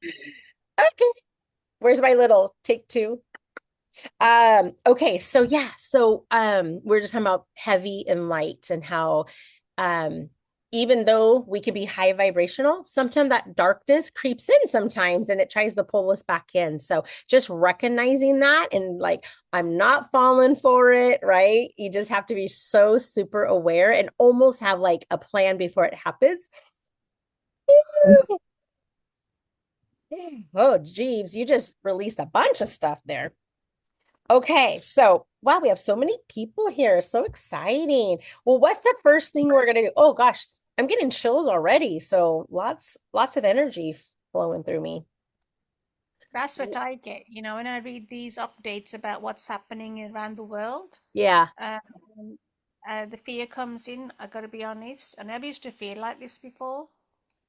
Okay. Where's my little take two? Okay, so yeah, we're just talking about heavy and light and how um even though we can be high vibrational, sometimes that darkness creeps in sometimes and it tries to pull us back in. So just recognizing that and like I'm not falling for it, right? You just have to be so super aware and almost have like a plan before it happens. Oh, Jeeves, you just released a bunch of stuff there. Okay, so wow, we have so many people here. So exciting. Well, what's the first thing we're gonna do? Oh gosh, I'm getting chills already. So lots of energy flowing through me. That's what I get, when I read these updates about what's happening around the world. Yeah. Um, the fear comes in, I gotta be honest. I never used to feel like this before.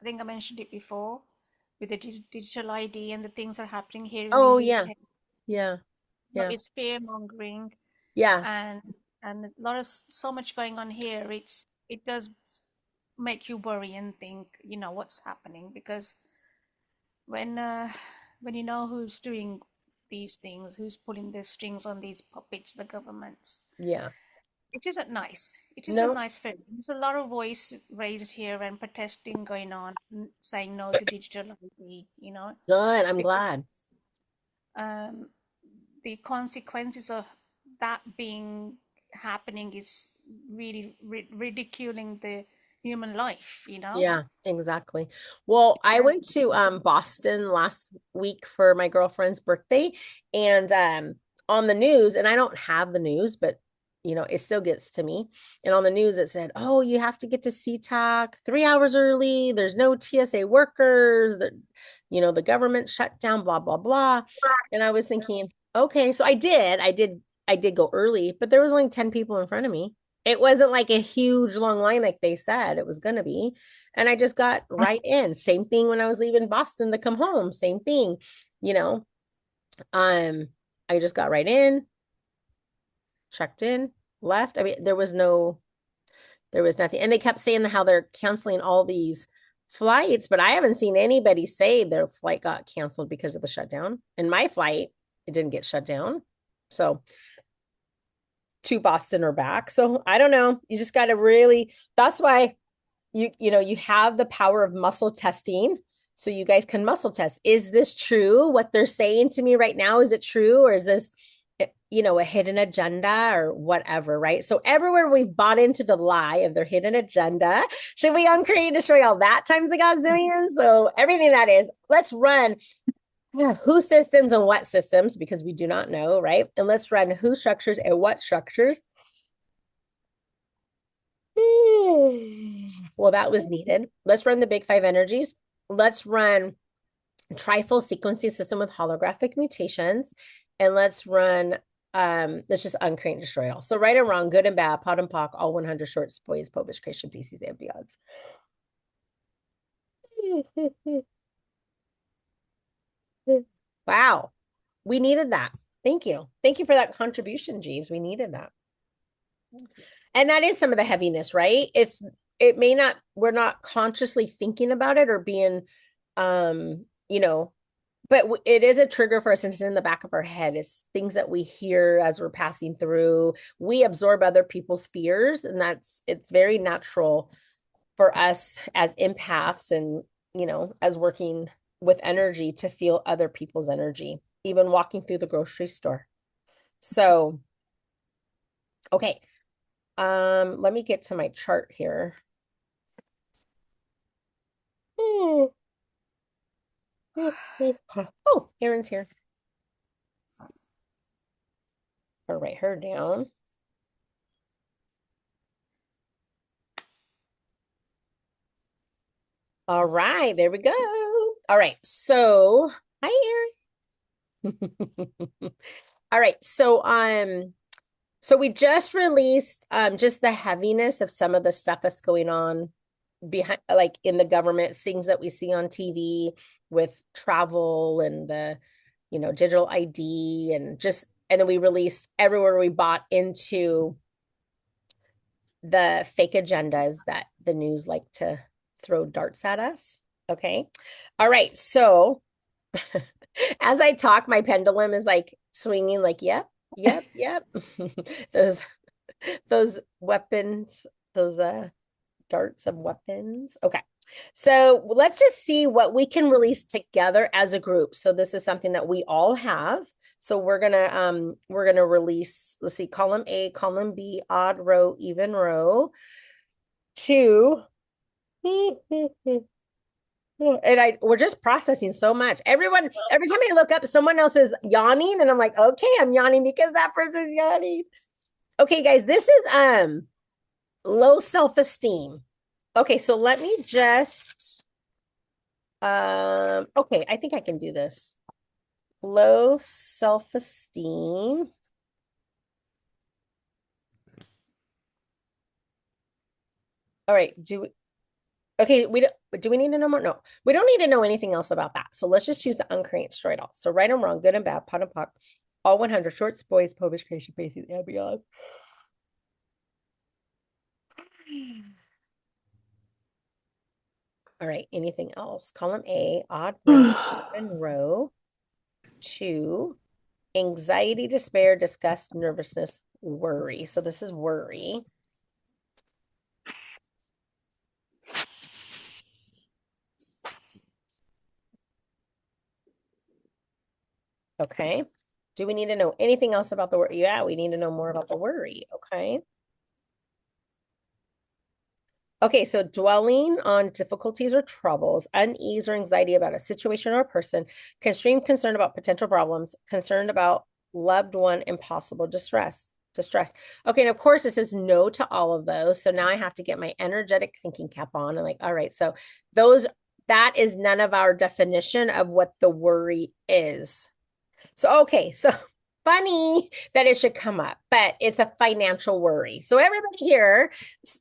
I think I mentioned it before with the digital ID and the things that are happening here in the Oh yeah. UK. Yeah. Yeah. It's fear mongering Yeah. and a lot of so much going on here. It does make you worry and think, what's happening because when uh, when you know who's doing these things, who's pulling the strings on these puppets, the governments, Yeah. it isn't nice. It isn't No, nice feeling. There's a lot of voice raised here and protesting going on, saying no to digital ID, good. I'm because glad. um, the consequences of that being happening is really ridiculing the human life. Yeah, exactly. Well, I went to Boston last week for my girlfriend's birthday and on the news, and I don't have the news, but it still gets to me. And on the news it said, "Oh, you have to get to SeaTac 3 hours early. There's no TSA workers, the government shut down, blah, blah, blah." And I was thinking, okay, so I did go early, but there was only 10 people in front of me. It wasn't like a huge long line like they said it was going to be. And I just got right in. Same thing when I was leaving Boston to come home. Same thing, you know. Um, I just got right in, checked in, left. I mean, there was nothing. And they kept saying how they're canceling all these flights, but I haven't seen anybody say their flight got canceled because of the shutdown. And my flight, it didn't get shut down. So to Boston or back. So I don't know. You just got to really, that's why you have the power of muscle testing so you guys can muscle test. Is this true what they're saying to me right now? Is it true, or is this a hidden agenda or whatever, right? So everywhere we've bought into the lie of their hidden agenda, should we uncreate destroy all that times the God's doing? So everything that is, let's run who systems and what systems because we do not know, right? And let's run who structures and what structures. Well, that was needed. Let's run the big five energies. Let's run trifold sequencing system with holographic mutations. And let's just uncreate and destroy it all. So right and wrong, good and bad, pot and pock, all 100 shorts, boys, published creation pieces and beyonds. Wow. We needed that. Thank you. Thank you for that contribution, Jeeves. We needed that. And that is some of the heaviness, right? It may not, we're not consciously thinking about it or being um you know but it is a trigger for us and it's in the back of our head. It's things that we hear as we're passing through. We absorb other people's fears, and it's very natural for us as empaths and as working with energy to feel other people's energy, even walking through the grocery store. So okay, let me get to my chart here. Oh, Erin's here. I'll write her down. All right, there we go. All right, so hi, Erin. All right, so we just released just the heaviness of some of the stuff that's going on behind, like in the government, things that we see on TV with travel and the digital ID and then we released everywhere we bought into the fake agendas that the news like to throw darts at us. Okay. All right. So As I talk, my pendulum is like swinging, like, yep, yep, yep. Those those weapons, those darts of weapons. Okay. So let's just see what we can release together as a group. So this is something that we all have. So we're gonna release, let's see, column A, column B, odd row, even row, two. And we're just processing so much. Everyone, every time I look up, someone else is yawning, and I'm like, okay, I'm yawning because that person's yawning. Okay, guys, this is low self-esteem. Okay, so let me just okay, I think I can do this. Low self-esteem. All right, okay, do we need to know more? No, we don't need to know anything else about that. So let's just choose the uncreate, destroy it all. So right and wrong, good and bad, pot and pock, all 100 shorts, boys, published, creation, bases, and beyond. All right, anything else? Column A, odd row, even row. Two, anxiety, despair, disgust, nervousness, worry. So this is worry. Okay. Do we need to know anything else about the worry? Yeah, we need to know more about the worry. Okay. Okay, so dwelling on difficulties or troubles, unease or anxiety about a situation or a person, extreme concern about potential problems, concerned about loved one, impossible distress. Okay, and of course, this is no to all of those. So now I have to get my energetic thinking cap on and like, all right, so that is none of our definition of what the worry is. So, okay, so funny that it should come up, but it's a financial worry. So everybody here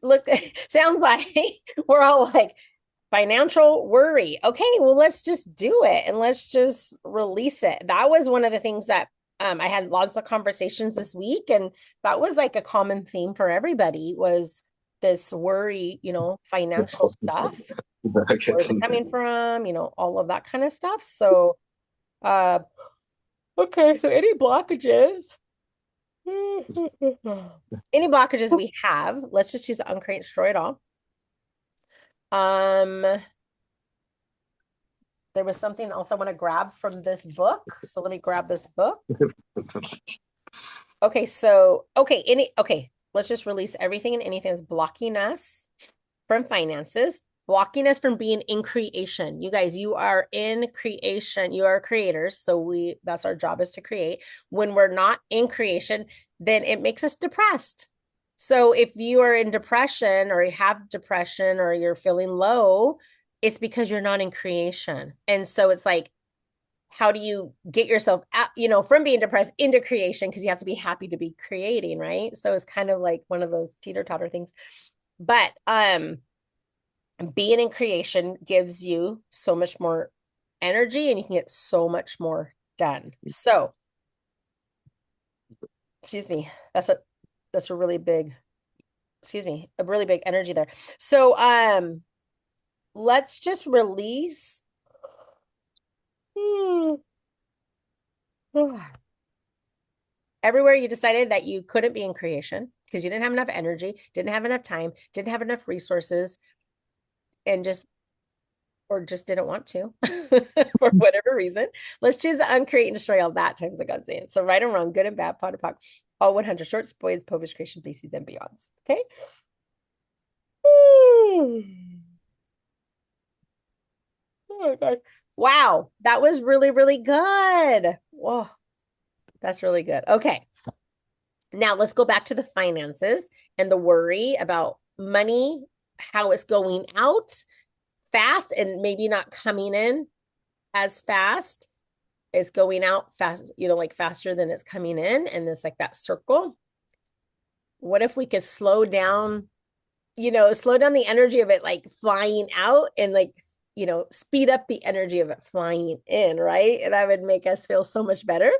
look sounds like we're all like financial worry. Okay, well let's just do it and let's just release it. That was one of the things that I had lots of conversations this week, and that was like a common theme for everybody was this worry, financial stuff. Where's it coming from? All of that kind of stuff. So uh okay, so any blockages? Any blockages we have, let's just choose the uncreate, destroy it all. There was something else I want to grab from this book. So let me grab this book. Okay, let's just release everything and anything that's blocking us from finances, blocking us from being in creation. You guys, you are in creation. You are creators. So that's our job, is to create. When we're not in creation, then it makes us depressed. So if you are in depression or you have depression or you're feeling low, it's because you're not in creation. And so it's like, how do you get yourself out, from being depressed into creation? Because you have to be happy to be creating, right? So it's kind of like one of those teeter-totter things. But being in creation gives you so much more energy and you can get so much more done. So, excuse me, that's a really big, a really big energy there. So, let's just release. Everywhere you decided that you couldn't be in creation because you didn't have enough energy, didn't have enough time, didn't have enough resources, and just didn't want to for whatever reason. Let's choose the uncreate and destroy all that times the God's saying. So right and wrong, good and bad, pot and pock, all 100 shorts, boys, published, creation, bases, and beyonds. Okay. Oh my God. Wow. That was really, really good. Whoa. That's really good. Okay. Now let's go back to the finances and the worry about money, how it's going out fast and maybe not coming in as fast. It's going out fast, like faster than it's coming in. And it's like that circle. What if we could slow down the energy of it, like flying out and like, speed up the energy of it flying in, right? And that would make us feel so much better.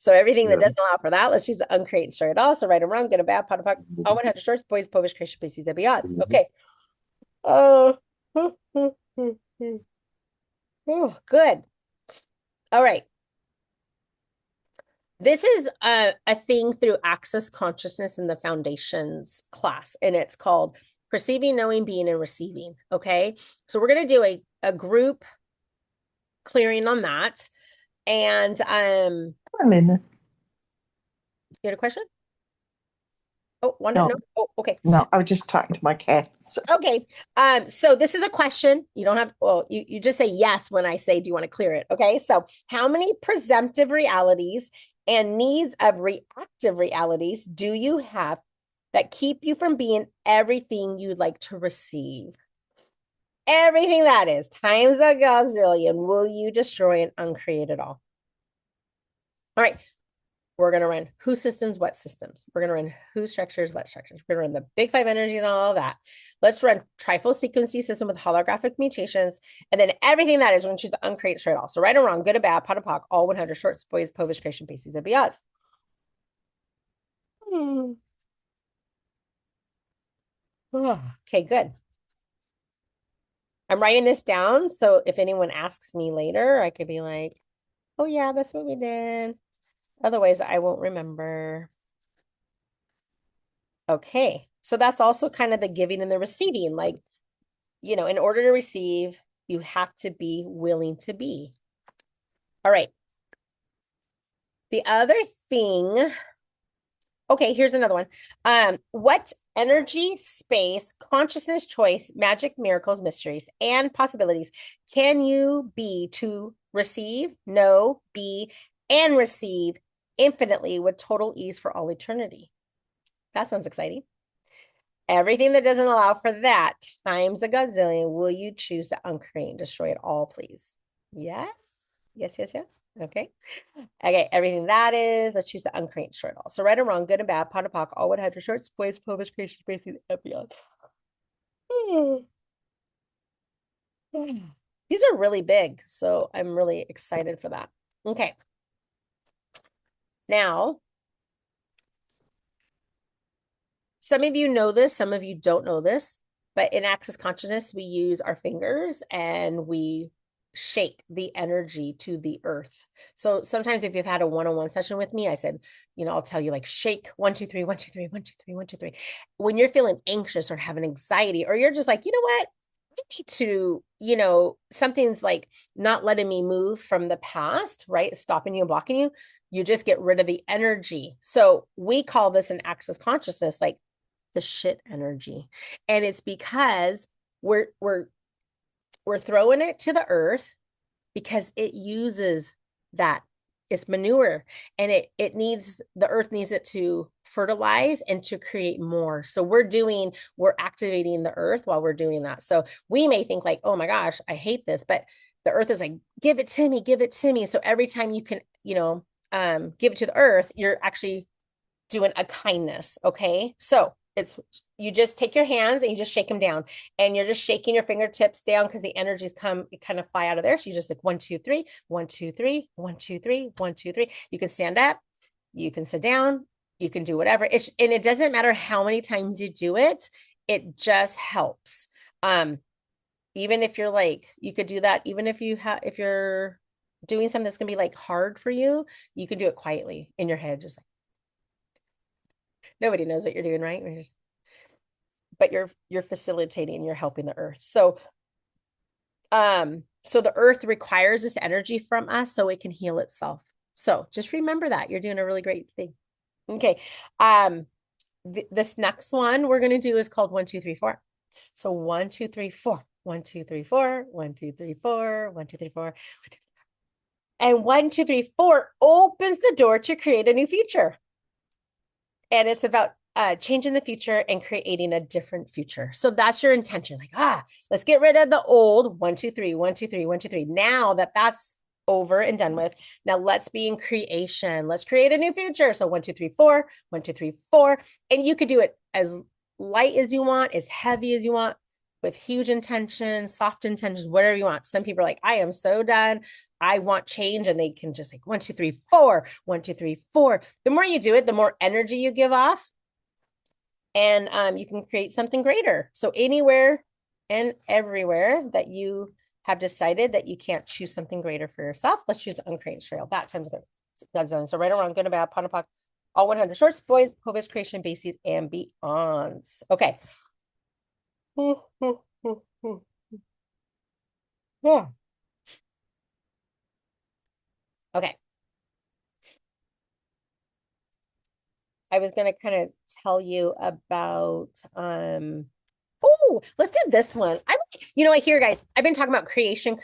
So everything that doesn't allow for that, let's choose the uncreate and destroy it all. So right and wrong, good and bad, pot and pock, all 100 shorts, boys, published, creation, bases, and beyonds. Okay. Oh, oh, good. All right. This is a thing through Access Consciousness in the Foundations class, and it's called Perceiving, Knowing, Being, and Receiving. Okay. So we're going to do a group clearing on that. And A minute. you had a question? Oh, one, no. No, Oh, okay. no, I was just talking to my cats. Okay. So this is a question. You don't have, well, you just say yes when I say, do you want to clear it? Okay. So how many presumptive realities and needs of reactive realities do you have that keep you from being everything you'd like to receive? Everything that is times a gazillion, will you destroy and uncreate it all? All right. We're going to run who systems, what systems. We're going to run who structures, what structures. We're going to run the big five energies and all of that. Let's run trifold sequencing system with holographic mutations. And then everything that is, we're going to choose to uncreate, destroy it all. So right or wrong, good or bad, pot or pock, all 100 shorts, boys, povish, creation, bases, and beyond. Okay, good. I'm writing this down. So if anyone asks me later, I could be like, oh yeah, that's what we did. Otherwise, I won't remember. Okay. So that's also kind of the giving and the receiving. Like, in order to receive, you have to be willing to be. All right. The other thing, okay, here's another one. What energy, space, consciousness, choice, magic, miracles, mysteries, and possibilities can you be to receive, know, be, and receive infinitely with total ease for all eternity? That sounds exciting. Everything that doesn't allow for that times a gazillion, will you choose to uncreate and destroy it all, please? Yes? Yes, yes, yes. Okay. Okay, everything that is, let's choose to uncreate and destroy it all. So right or wrong, good and bad, pot or pock, all 100 shorts, boys, published, creation, basically, and beyond. These are really big, so I'm really excited for that. Okay. Now, some of you know this, some of you don't know this, but in Access Consciousness, we use our fingers and we shake the energy to the earth. So sometimes if you've had a one-on-one session with me, I said, I'll tell you like shake 1, 2, 3, 1, 2, 3, 1, 2, 3, 1, 2, 3. When you're feeling anxious or having anxiety, or you're just like, you know what? I need to, something's like not letting me move from the past, right? Stopping you and blocking you. You just get rid of the energy. So we call this an Access Consciousness, like the shit energy. And it's because we're throwing it to the earth because it uses that. It's manure, and the earth needs it to fertilize and to create more. So we're activating the earth while we're doing that. So we may think like, oh my gosh, I hate this, but the earth is like, give it to me, give it to me. So every time you can, give it to the earth, you're actually doing a kindness. Okay. So you just take your hands and you just shake them down, and you're just shaking your fingertips down because the energies kind of fly out of there. So you just like 1, 2, 3, 1, 2, 3, 1, 2, 3, 1, 2, 3. You can stand up, you can sit down, you can do whatever. And it doesn't matter how many times you do it, it just helps. Even if you're like, you could do that, even if you're doing something that's gonna be like hard for you, you can do it quietly in your head, just like nobody knows what you're doing, right? But you're facilitating, you're helping the earth. So the earth requires this energy from us so it can heal itself. So just remember that you're doing a really great thing. Okay. This next one we're going to do is called 1, 2, 3, 4. So 1, 2, 3, 4, 1, 2, 3, 4, 1, 2, 3, 4, 1, 2, 3, 4. And 1, 2, 3, 4 opens the door to create a new future. And it's about changing the future and creating a different future. So that's your intention. Like, let's get rid of the old 1, 2, 3, 1, 2, 3, 1, 2, 3. Now that's over and done with. Now let's be in creation. Let's create a new future. So 1, 2, 3, 4, 1, 2, 3, 4. And you could do it as light as you want, as heavy as you want, with huge intention, soft intentions, whatever you want. Some people are like, I am so done. I want change. And they can just like 1, 2, 3, 4, 1, 2, 3, 4. The more you do it, the more energy you give off. And you can create something greater. So anywhere and everywhere that you have decided that you can't choose something greater for yourself. Let's choose the uncreated trail. That time's good. Godzone. So right or wrong, good or bad, POD and POC, all 100 shorts, boys, Povis, creation, bases, and beyonds. Okay. Yeah. Okay. I was going to kind of tell you about oh, let's do this one. I hear guys, I've been talking about creation.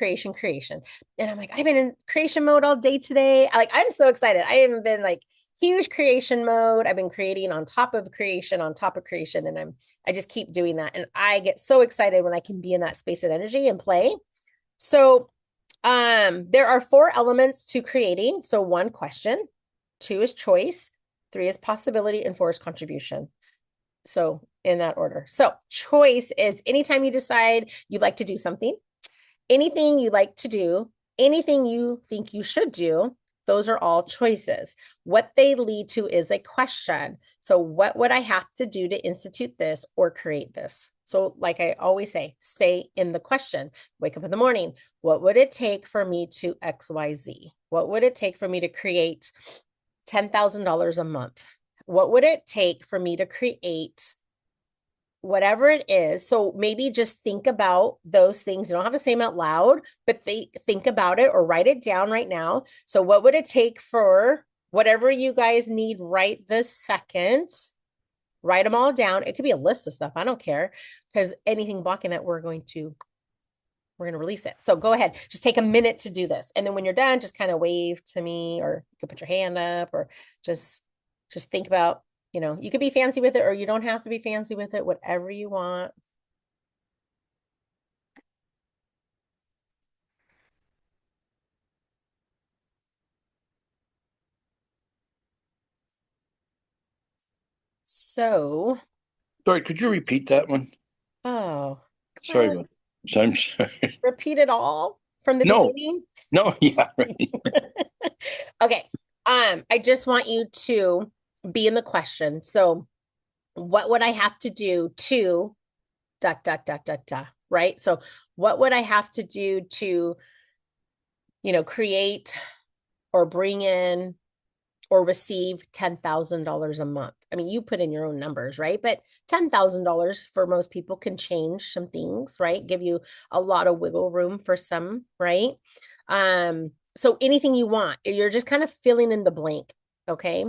And I'm like, I've been in creation mode all day today. I'm so excited. I haven't been like huge creation mode. I've been creating on top of creation, and I just keep doing that. And I get so excited when I can be in that space and energy and play. So there are 4 elements to creating. So 1, question, 2 is choice, 3 is possibility, and 4 is contribution. So in that order. So choice is anytime you decide you'd like to do something, anything you like to do, anything you think you should do, those are all choices. What they lead to is a question. So what would I have to do to institute this or create this? So like I always say, stay in the question. Wake up in the morning. What would it take for me to XYZ? What would it take for me to create $10,000 a month? What would it take for me to create whatever it is? So maybe just think about those things. You don't have to say them out loud, but think about it or write it down right now. So what would it take for whatever you guys need right this second? Write them all down. It could be a list of stuff. I don't care, because anything blocking that, we're going to release it. So go ahead, just take a minute to do this. And then when you're done, just kind of wave to me, or you could put your hand up, or just think about, you could be fancy with it, or you don't have to be fancy with it, whatever you want. So, Sorry, could you repeat that one? oh, Sorry about that. I'm sorry. repeat it all from the No. beginning. No, yeah, right. Okay. I just want you to be in the question. So, what would I have to do to ... right? So, what would I have to do to, create or bring in or receive $10,000 a month? I mean, you put in your own numbers, right? But $10,000 for most people can change some things, right? Give you a lot of wiggle room for some, right? So anything you want, you're just kind of filling in the blank, okay?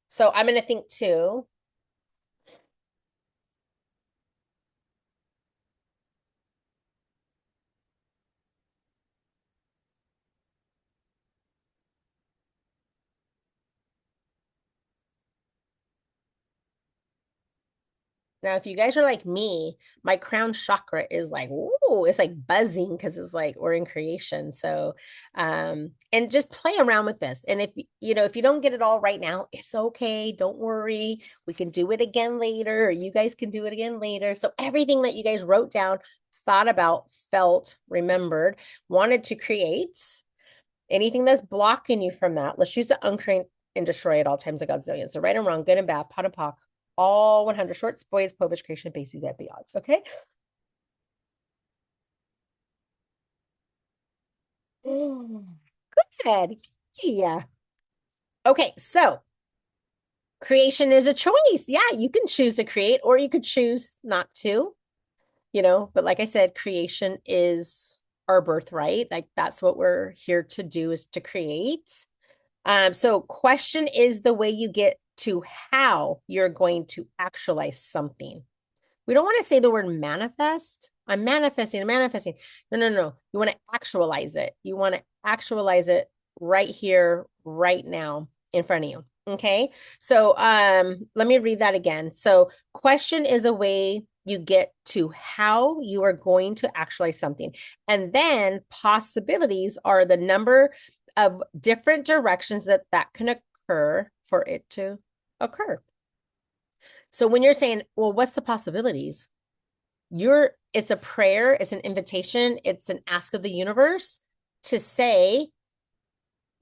So I'm going to think too. Now, if you guys are like me, my crown chakra is like, ooh, it's like buzzing, because it's like we're in creation. So, and just play around with this. And if you don't get it all right now, it's okay. Don't worry. We can do it again later, or you guys can do it again later. So everything that you guys wrote down, thought about, felt, remembered, wanted to create, anything that's blocking you from that, let's choose to uncreate and destroy at all times a godzillion. So right and wrong, good and bad, POD and POC, all 100 shorts, boys, Povich, creation, bases, and beyonds. Okay. Good. Yeah. Okay. So creation is a choice. Yeah. You can choose to create, or you could choose not to, but like I said, creation is our birthright. Like that's what we're here to do, is to create. So question is the way you get to how you're going to actualize something. We don't want to say the word manifest. I'm manifesting. No. You want to actualize it. You want to actualize it right here, right now, in front of you. Okay. So let me read that again. So question is a way you get to how you are going to actualize something. And then possibilities are the number of different directions that can occur for it to occur. So when you're saying, well, what's the possibilities? It's a prayer, it's an invitation, it's an ask of the universe to say,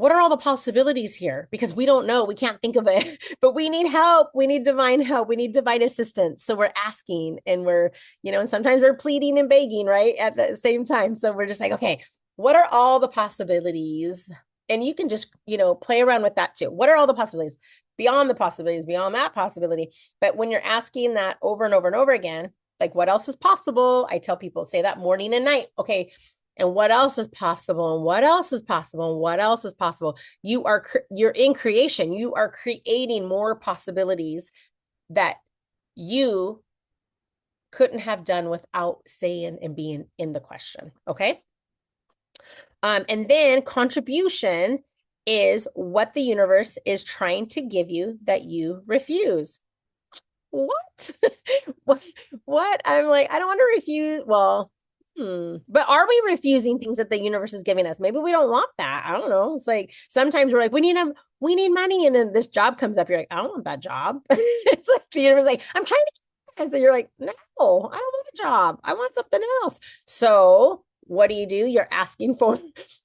what are all the possibilities here? Because we don't know, we can't think of it, but we need help. We need divine help. We need divine assistance. So we're asking and we're, and sometimes we're pleading and begging, right? At the same time. So we're just like, okay, what are all the possibilities? And you can just, play around with that too. What are all the possibilities? Beyond the possibilities, beyond that possibility. But when you're asking that over and over and over again, like what else is possible? I tell people, say that morning and night. Okay. And what else is possible? And what else is possible? And what else is possible? You're in creation. You are creating more possibilities that you couldn't have done without saying and being in the question. Okay. And then contribution is what the universe is trying to give you that you refuse. What? What? I'm like, I don't want to refuse. Well, but are we refusing things that the universe is giving us? Maybe we don't want that. I don't know. It's like sometimes we're like, we need money, and then this job comes up. You're like, I don't want that job. It's like the universe is like, I'm trying to get this. And you're like, no, I don't want a job. I want something else. So what do? You're asking for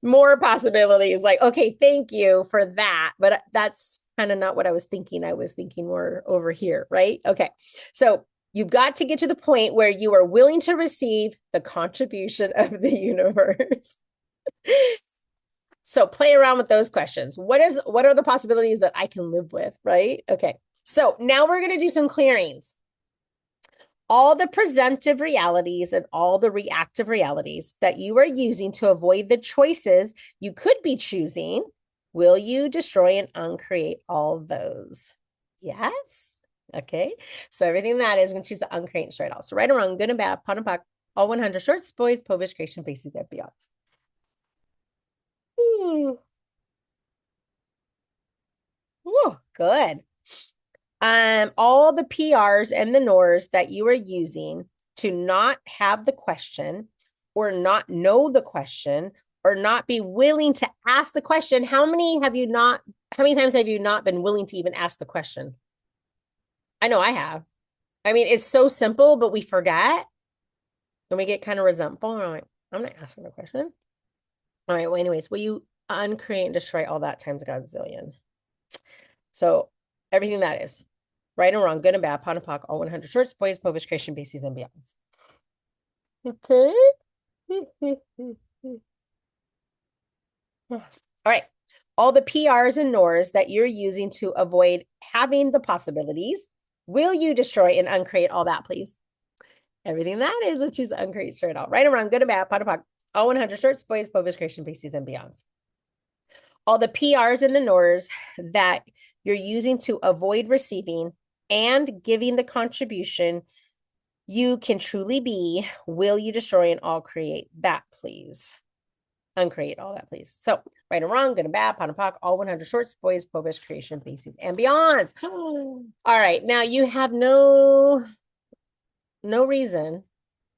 more possibilities. Like, okay, thank you for that. But that's kind of not what I was thinking. I was thinking more over here, right? Okay. So you've got to get to the point where you are willing to receive the contribution of the universe. So play around with those questions. What are the possibilities that I can live with, right? Okay. So now we're going to do some clearings. All the presumptive realities and all the reactive realities that you are using to avoid the choices you could be choosing, will you destroy and uncreate all those? Yes. Okay. So everything that is going to choose to uncreate and destroy it all. So right or wrong, good and bad, POD and POC, all 100 shorts, boys, publish, creation, bases, and beyonds. Ooh. Ooh, good. All the PRs and the NORs that you are using to not have the question or not know the question or not be willing to ask the question. How many times have you not been willing to even ask the question? I know I have. I mean, it's so simple, but we forget and we get kind of resentful. And we're like, I'm not asking the question. All right. Well, anyways, will you uncreate and destroy all that times a godzillion? So everything that is right and wrong, good and bad, POD and POC, all 100 shorts, boys, publish, creation, bases, and beyonds. Okay. All right. All the PRs and NORs that you're using to avoid having the possibilities, will you destroy and uncreate all that, please? Everything that is, let's choose uncreate, destroy it all. Right and wrong, good and bad, POD and POC, all 100 shorts, boys, publish, creation, bases, and beyonds. All the PRs and the NORs that you're using to avoid receiving and giving the contribution you can truly be, will you destroy and all create that, please? Uncreate all that, please. So right and wrong, good and bad, POD and POC, all 100 shorts, boys, publish, creation, bases, and beyonds. All right. Now you have no reason,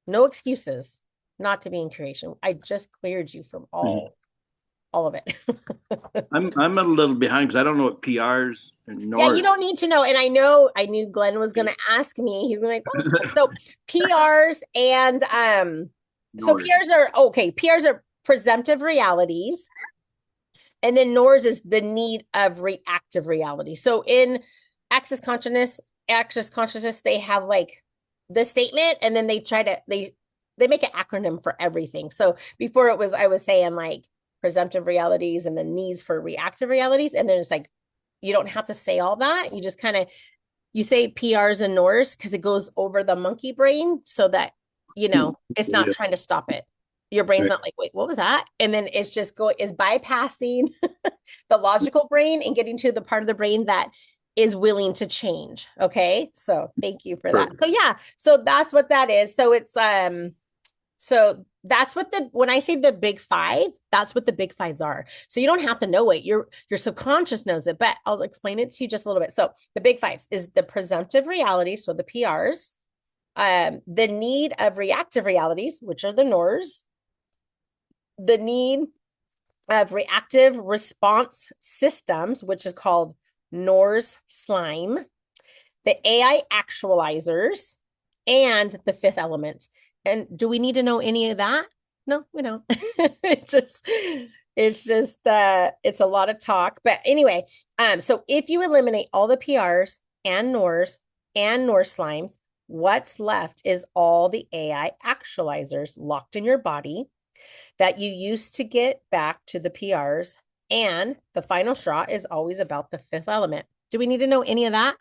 no excuses not to be in creation. I just cleared you from all of it. I'm a little behind because I don't know what PRs and Yeah, you don't need to know. And I knew Glenn was going to ask me. He's like, what? So PRs and so PRs are okay. PRs are presumptive realities. And then NORs is the need of reactive reality. So in access consciousness, they have like the statement, and then they make an acronym for everything. So before I was saying like presumptive realities and the needs for reactive realities. And then it's like, you don't have to say all that. You just you say PRs and NORs because it goes over the monkey brain so that, it's not trying to stop it. Your brain's not like, wait, what was that? And then it's just bypassing the logical brain and getting to the part of the brain that is willing to change. Okay. So thank you for that. So yeah, so that's what that is. So it's, so that's what when I say the big five, that's what the big fives are. So you don't have to know it. Your subconscious knows it, but I'll explain it to you just a little bit. So the big fives is the presumptive reality. So the PRs, the need of reactive realities, which are the NORs, the need of reactive response systems, which is called NORS slime, the AI actualizers, and the fifth element. And do we need to know any of that? No, we don't. It's just it's a lot of talk. But anyway, so if you eliminate all the PRs and NORs and NOR slimes, what's left is all the AI actualizers locked in your body that you used to get back to the PRs. And the final straw is always about the fifth element. Do we need to know any of that?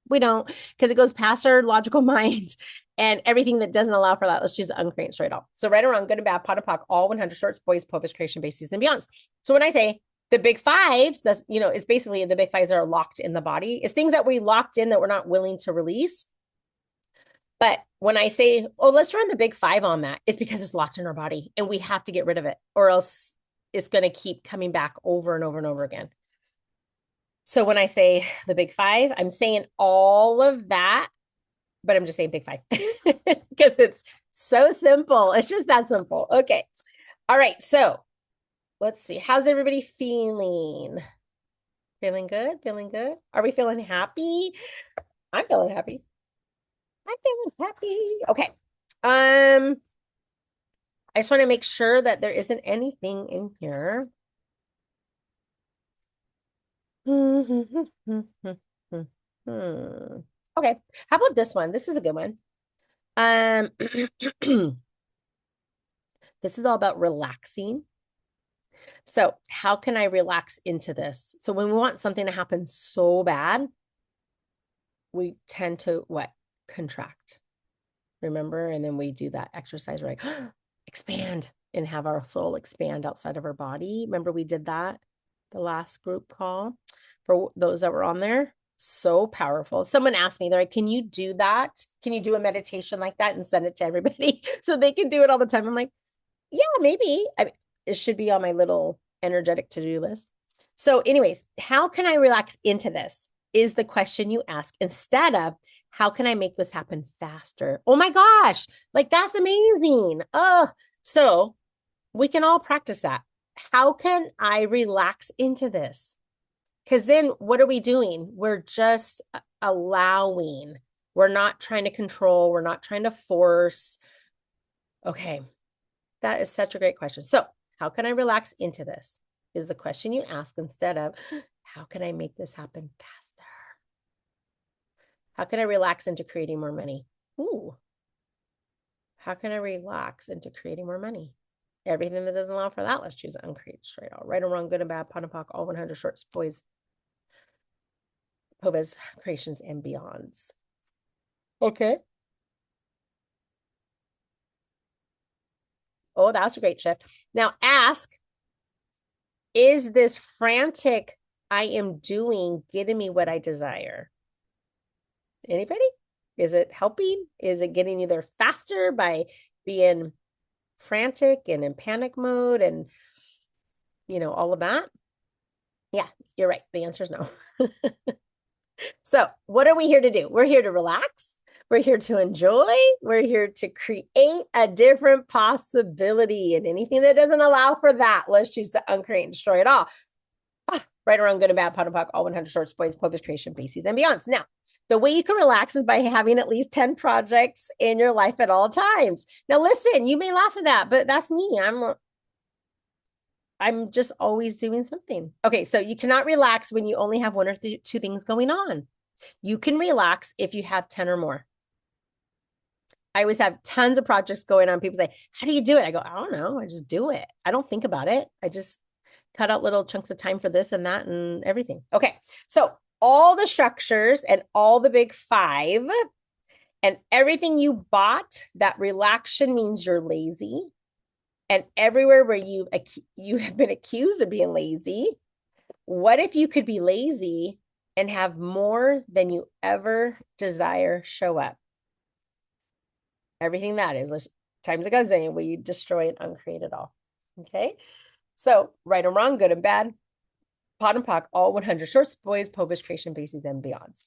We don't, because it goes past our logical mind and everything that doesn't allow for that. Let's choose uncreate straight off. So right or wrong, good and bad, pot and pock, all 100 shorts, boys, purpose, creation, bases, and beyonds. So when I say the big fives, that's, it's basically the big fives that are locked in the body. It's things that we locked in that we're not willing to release. But when I say, oh, let's run the big five on that, it's because it's locked in our body and we have to get rid of it, or else it's going to keep coming back over and over and over again. So when I say the big five, I'm saying all of that, but I'm just saying big five because it's so simple. It's just that simple. Okay. All right. So let's see. How's everybody feeling? Feeling good? Feeling good? Are we feeling happy? I'm feeling happy. I'm feeling happy. Okay. I just want to make sure that there isn't anything in here. Okay. How about this one? This is a good one. This is all about relaxing. So how can I relax into this? So when we want something to happen so bad, we tend to what? Contract. Remember? And then we do that exercise, right? Expand and have our soul expand outside of our body. Remember we did that the last group call for those that were on there. So powerful. Someone asked me, they're like, can you do that? Can you do a meditation like that and send it to everybody so they can do it all the time? I'm like, yeah, maybe. It should be on my little energetic to-do list. So anyways, how can I relax into this is the question you ask instead of how can I make this happen faster? Oh my gosh, like that's amazing. So we can all practice that. How can I relax into this? Because then what are we doing? We're just allowing. We're not trying to control. We're not trying to force. Okay, that is such a great question. So how can I relax into this is the question you ask instead of how can I make this happen faster? How can I relax into creating more money? Ooh. How can I relax into creating more money? Everything that doesn't allow for that, let's choose uncreate straight out. Right or wrong, good and bad, pot and pock, all 100 shorts, boys, povas, creations, and beyonds. Okay. Oh, that's a great shift. Now ask, is this frantic I am doing getting me what I desire? Anybody? Is it helping? Is it getting you there faster by being frantic and in panic mode and, all of that? Yeah, you're right. The answer is no. So what are we here to do? We're here to relax. We're here to enjoy. We're here to create a different possibility, and anything that doesn't allow for that, let's choose to uncreate and destroy it all. Right or wrong, good and bad, pot and pock, all 100 shorts, boys, povas, creation, bases, and beyonds. Now, the way you can relax is by having at least 10 projects in your life at all times. Now, listen, you may laugh at that, but that's me. I'm just always doing something. Okay, so you cannot relax when you only have one or two things going on. You can relax if you have 10 or more. I always have tons of projects going on. People say, how do you do it? I go, I don't know. I just do it. I don't think about it. I just cut out little chunks of time for this and that and everything. Okay. So all the structures and all the big five and everything you bought, that relaxation means you're lazy. And everywhere where you have been accused of being lazy, what if you could be lazy and have more than you ever desire show up? Everything that is, times a gazillion, will you destroy and uncreate it all? Okay. So right or wrong, good and bad, pot and pock, all 100 shorts, boys, povas, creation, bases, and beyonds.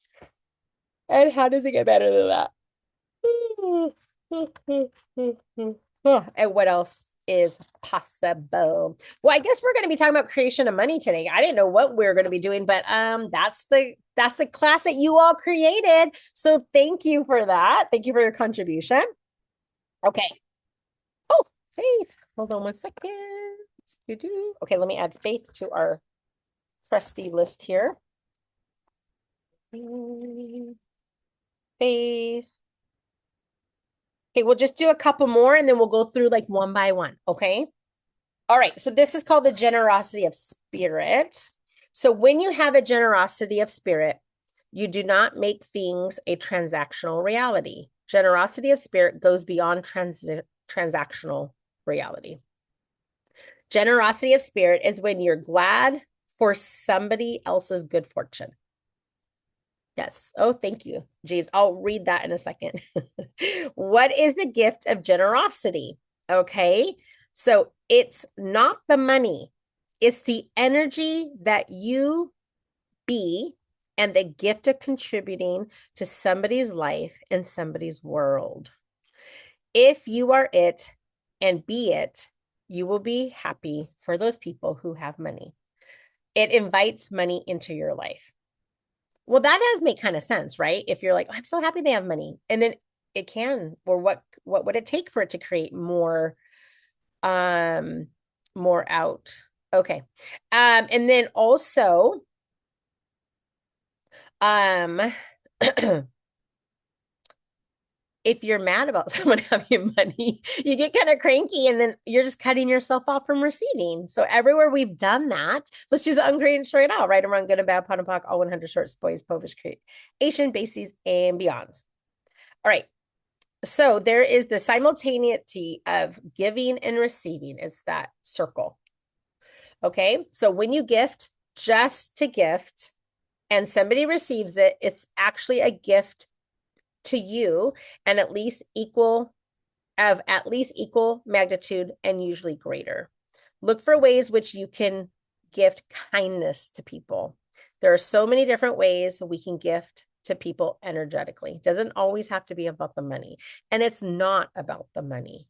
And how does it get better than that? And what else is possible? Well, I guess we're going to be talking about creation of money today. I didn't know what we were going to be doing, but that's the class that you all created. So thank you for that. Thank you for your contribution. Okay. Oh, Faith. Hold on one second. Okay, let me add Faith to our trusty list here. Faith. Okay, we'll just do a couple more and then we'll go through like one by one, okay? All right, so this is called the generosity of spirit. So when you have a generosity of spirit, you do not make things a transactional reality. Generosity of spirit goes beyond transactional reality. Generosity of spirit is when you're glad for somebody else's good fortune. Yes. Oh, thank you, James. I'll read that in a second. What is the gift of generosity? Okay. So it's not the money, it's the energy that you be and the gift of contributing to somebody's life and somebody's world. If you are it and be it, you will be happy for those people who have money. It invites money into your life. Well, that does make kind of sense, right? If you're like, oh, I'm so happy they have money. And then it can, or what would it take for it to create more out? Okay. And then also, if you're mad about someone having money, you get kind of cranky and then you're just cutting yourself off from receiving. So everywhere we've done that, let's choose uncreated straight out, right and wrong, good and bad, POD and POC, all 100 shorts, boys, povish, creation, bases, and beyonds. All right. So there is the simultaneity of giving and receiving. It's that circle. Okay. So when you gift just to gift and somebody receives it, it's actually a gift to you and at least equal magnitude and usually greater. Look for ways which you can gift kindness to people. There are so many different ways we can gift to people energetically. It doesn't always have to be about the money, and it's not about the money.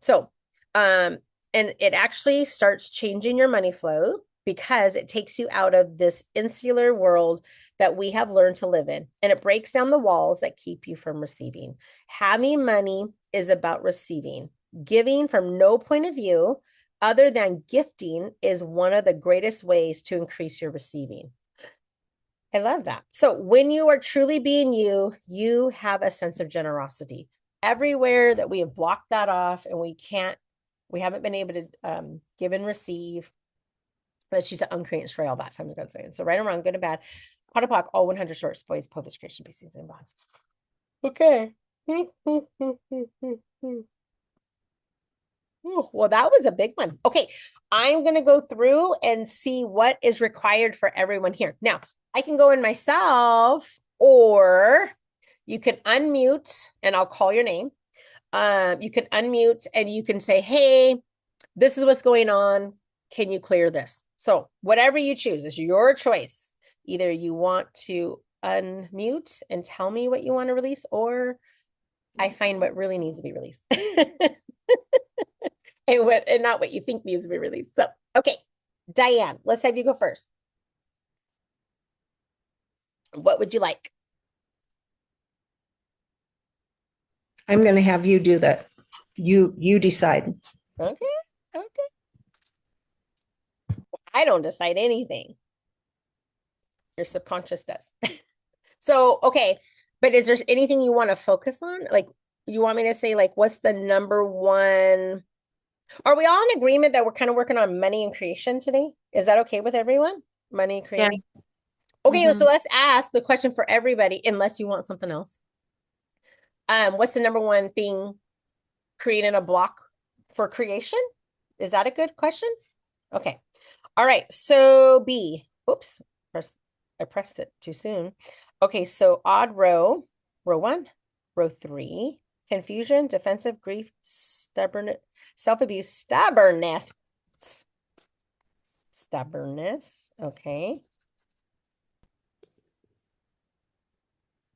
So, and it actually starts changing your money flow because it takes you out of this insular world that we have learned to live in, and it breaks down the walls that keep you from receiving. Having money is about receiving. Giving from no point of view other than gifting is one of the greatest ways to increase your receiving. I love that. So when you are truly being you, you have a sense of generosity. Everywhere that we have blocked that off and we haven't been able to give and receive. Let's use an uncreated stray all that times God saying. So right and wrong, good and bad, POD and POC, all 100 shorts, boys, povis, creation, bases, and bonds. Okay. Well, that was a big one. Okay, I'm going to go through and see what is required for everyone here. Now, I can go in myself, or you can unmute and I'll call your name. You can unmute and you can say, hey, this is what's going on. Can you clear this? So whatever you choose is your choice. Either you want to unmute and tell me what you want to release, or I find what really needs to be released. and not what you think needs to be released. So, okay, Diane, let's have you go first. What would you like? I'm going to have you do that. You decide. Okay. I don't decide anything. Your subconscious does. So, okay, but is there anything you want to focus on? Like, you want me to say, like, what's the number one? Are we all in agreement that we're kind of working on money and creation today? Is that okay with everyone? Money and creating? Yeah. Okay, so let's ask the question for everybody, unless you want something else. What's the number one thing creating a block for creation? Is that a good question? Okay. All right. So B. Oops. I pressed it too soon. Okay. So odd row 1, row 3, confusion, defensive, grief, stubbornness, self-abuse, stubbornness. Okay.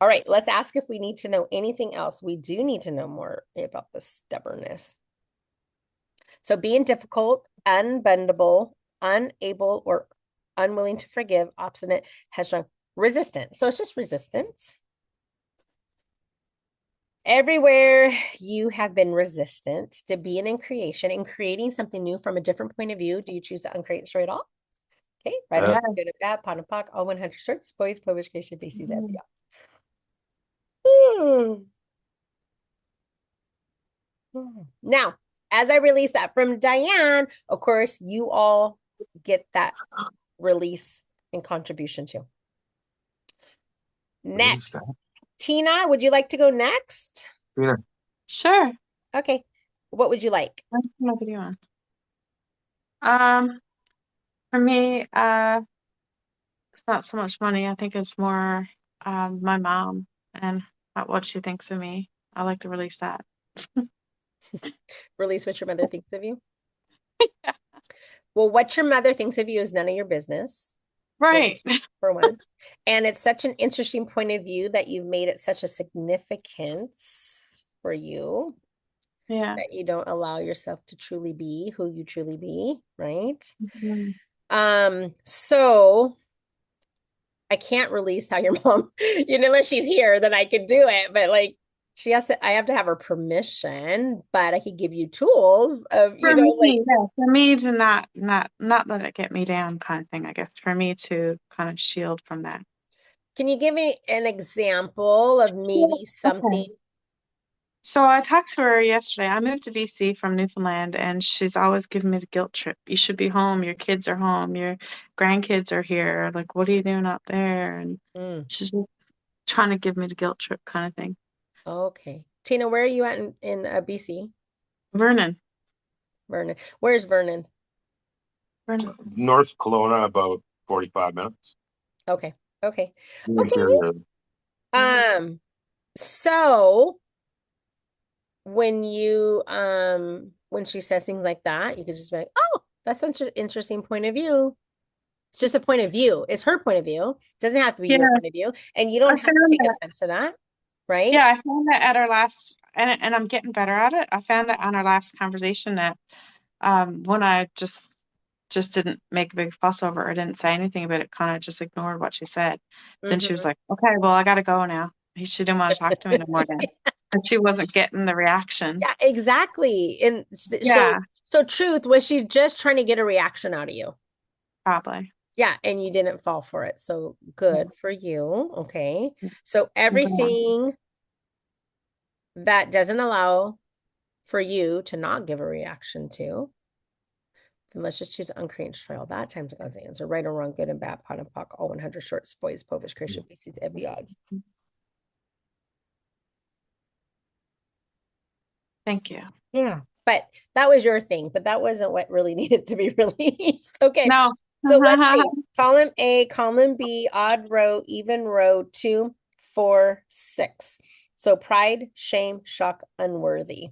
All right, let's ask if we need to know anything else. We do need to know more about the stubbornness. So being difficult, unbendable, unable or unwilling to forgive, obstinate, headstrong, resistant. So it's just resistance. Everywhere you have been resistant to being in creation and creating something new from a different point of view, do you choose to uncreate straight all? Okay, right Yeah. on, good and bad, pot and pock, all 100 shirts, boys, publish, creation, faces, and Mhm. beyond. Now, as I release that from Diane, of course, you all get that release and contribution too. Next, Tina, would you like to go next? Yeah. Sure. Okay, what would you like? Let's turn my video on. For me, it's not so much money. I think it's more my mom and what she thinks of me. I like to release that. Release what your mother thinks of you? Well, what your mother thinks of you is none of your business. Right. For one. And it's such an interesting point of view that you've made it such a significance for you Yeah. that you don't allow yourself to truly be who you truly be, right? Mhm. So I can't release how your mom, unless she's here, then I could do it. But like I have to have her permission, but I could give you tools of, For me, like, yeah, for me to not let it get me down kind of thing, I guess. For me to kind of shield from that. can you give me an example of maybe Okay. something? So I talked to her yesterday. I moved to BC from Newfoundland, and she's always giving me the guilt trip. You should be home. Your kids are home. Your grandkids are here. Like, what are you doing up there? And Mm, she's just trying to give me the guilt trip kind of thing. okay. Tina, where are you at in BC? Vernon. Vernon. Where's Vernon? Vernon. North Kelowna, about 45 minutes. Okay. Okay. Interior. So when when she says things like that, you could just be like, oh, that's such an interesting point of view. It's just a point of view. It's her point of view. It doesn't have to be your Yeah, point of view. And you I don't have to found take that. offense to that, right? Yeah, I found that at our last, and I'm getting better at it. I found that on our last conversation that when I just didn't make a big fuss over it or didn't say anything about it, kind of just ignored what she said. Then she was Mhm. like, okay, well, I gotta go now. She didn't want to talk to me no more then. And she wasn't getting the reaction. Yeah, exactly. And Yeah, so truth, was she just trying to get a reaction out of you? probably. Yeah, and you didn't fall for it. So good for you. Okay. So I'm gonna- everything that doesn't allow for you to not give a reaction to, then let's just choose uncreate trail. That time's God's answer. Right or wrong, good and bad, pot and pock, all 100 shorts, boys, povish, Christian, species, every odds. Thank you. Yeah. But that was your thing, but that wasn't what really needed to be released. Okay. No. So let's see. Column A, column B, odd row, even row, 2, 4, 6. So pride, shame, shock, unworthy.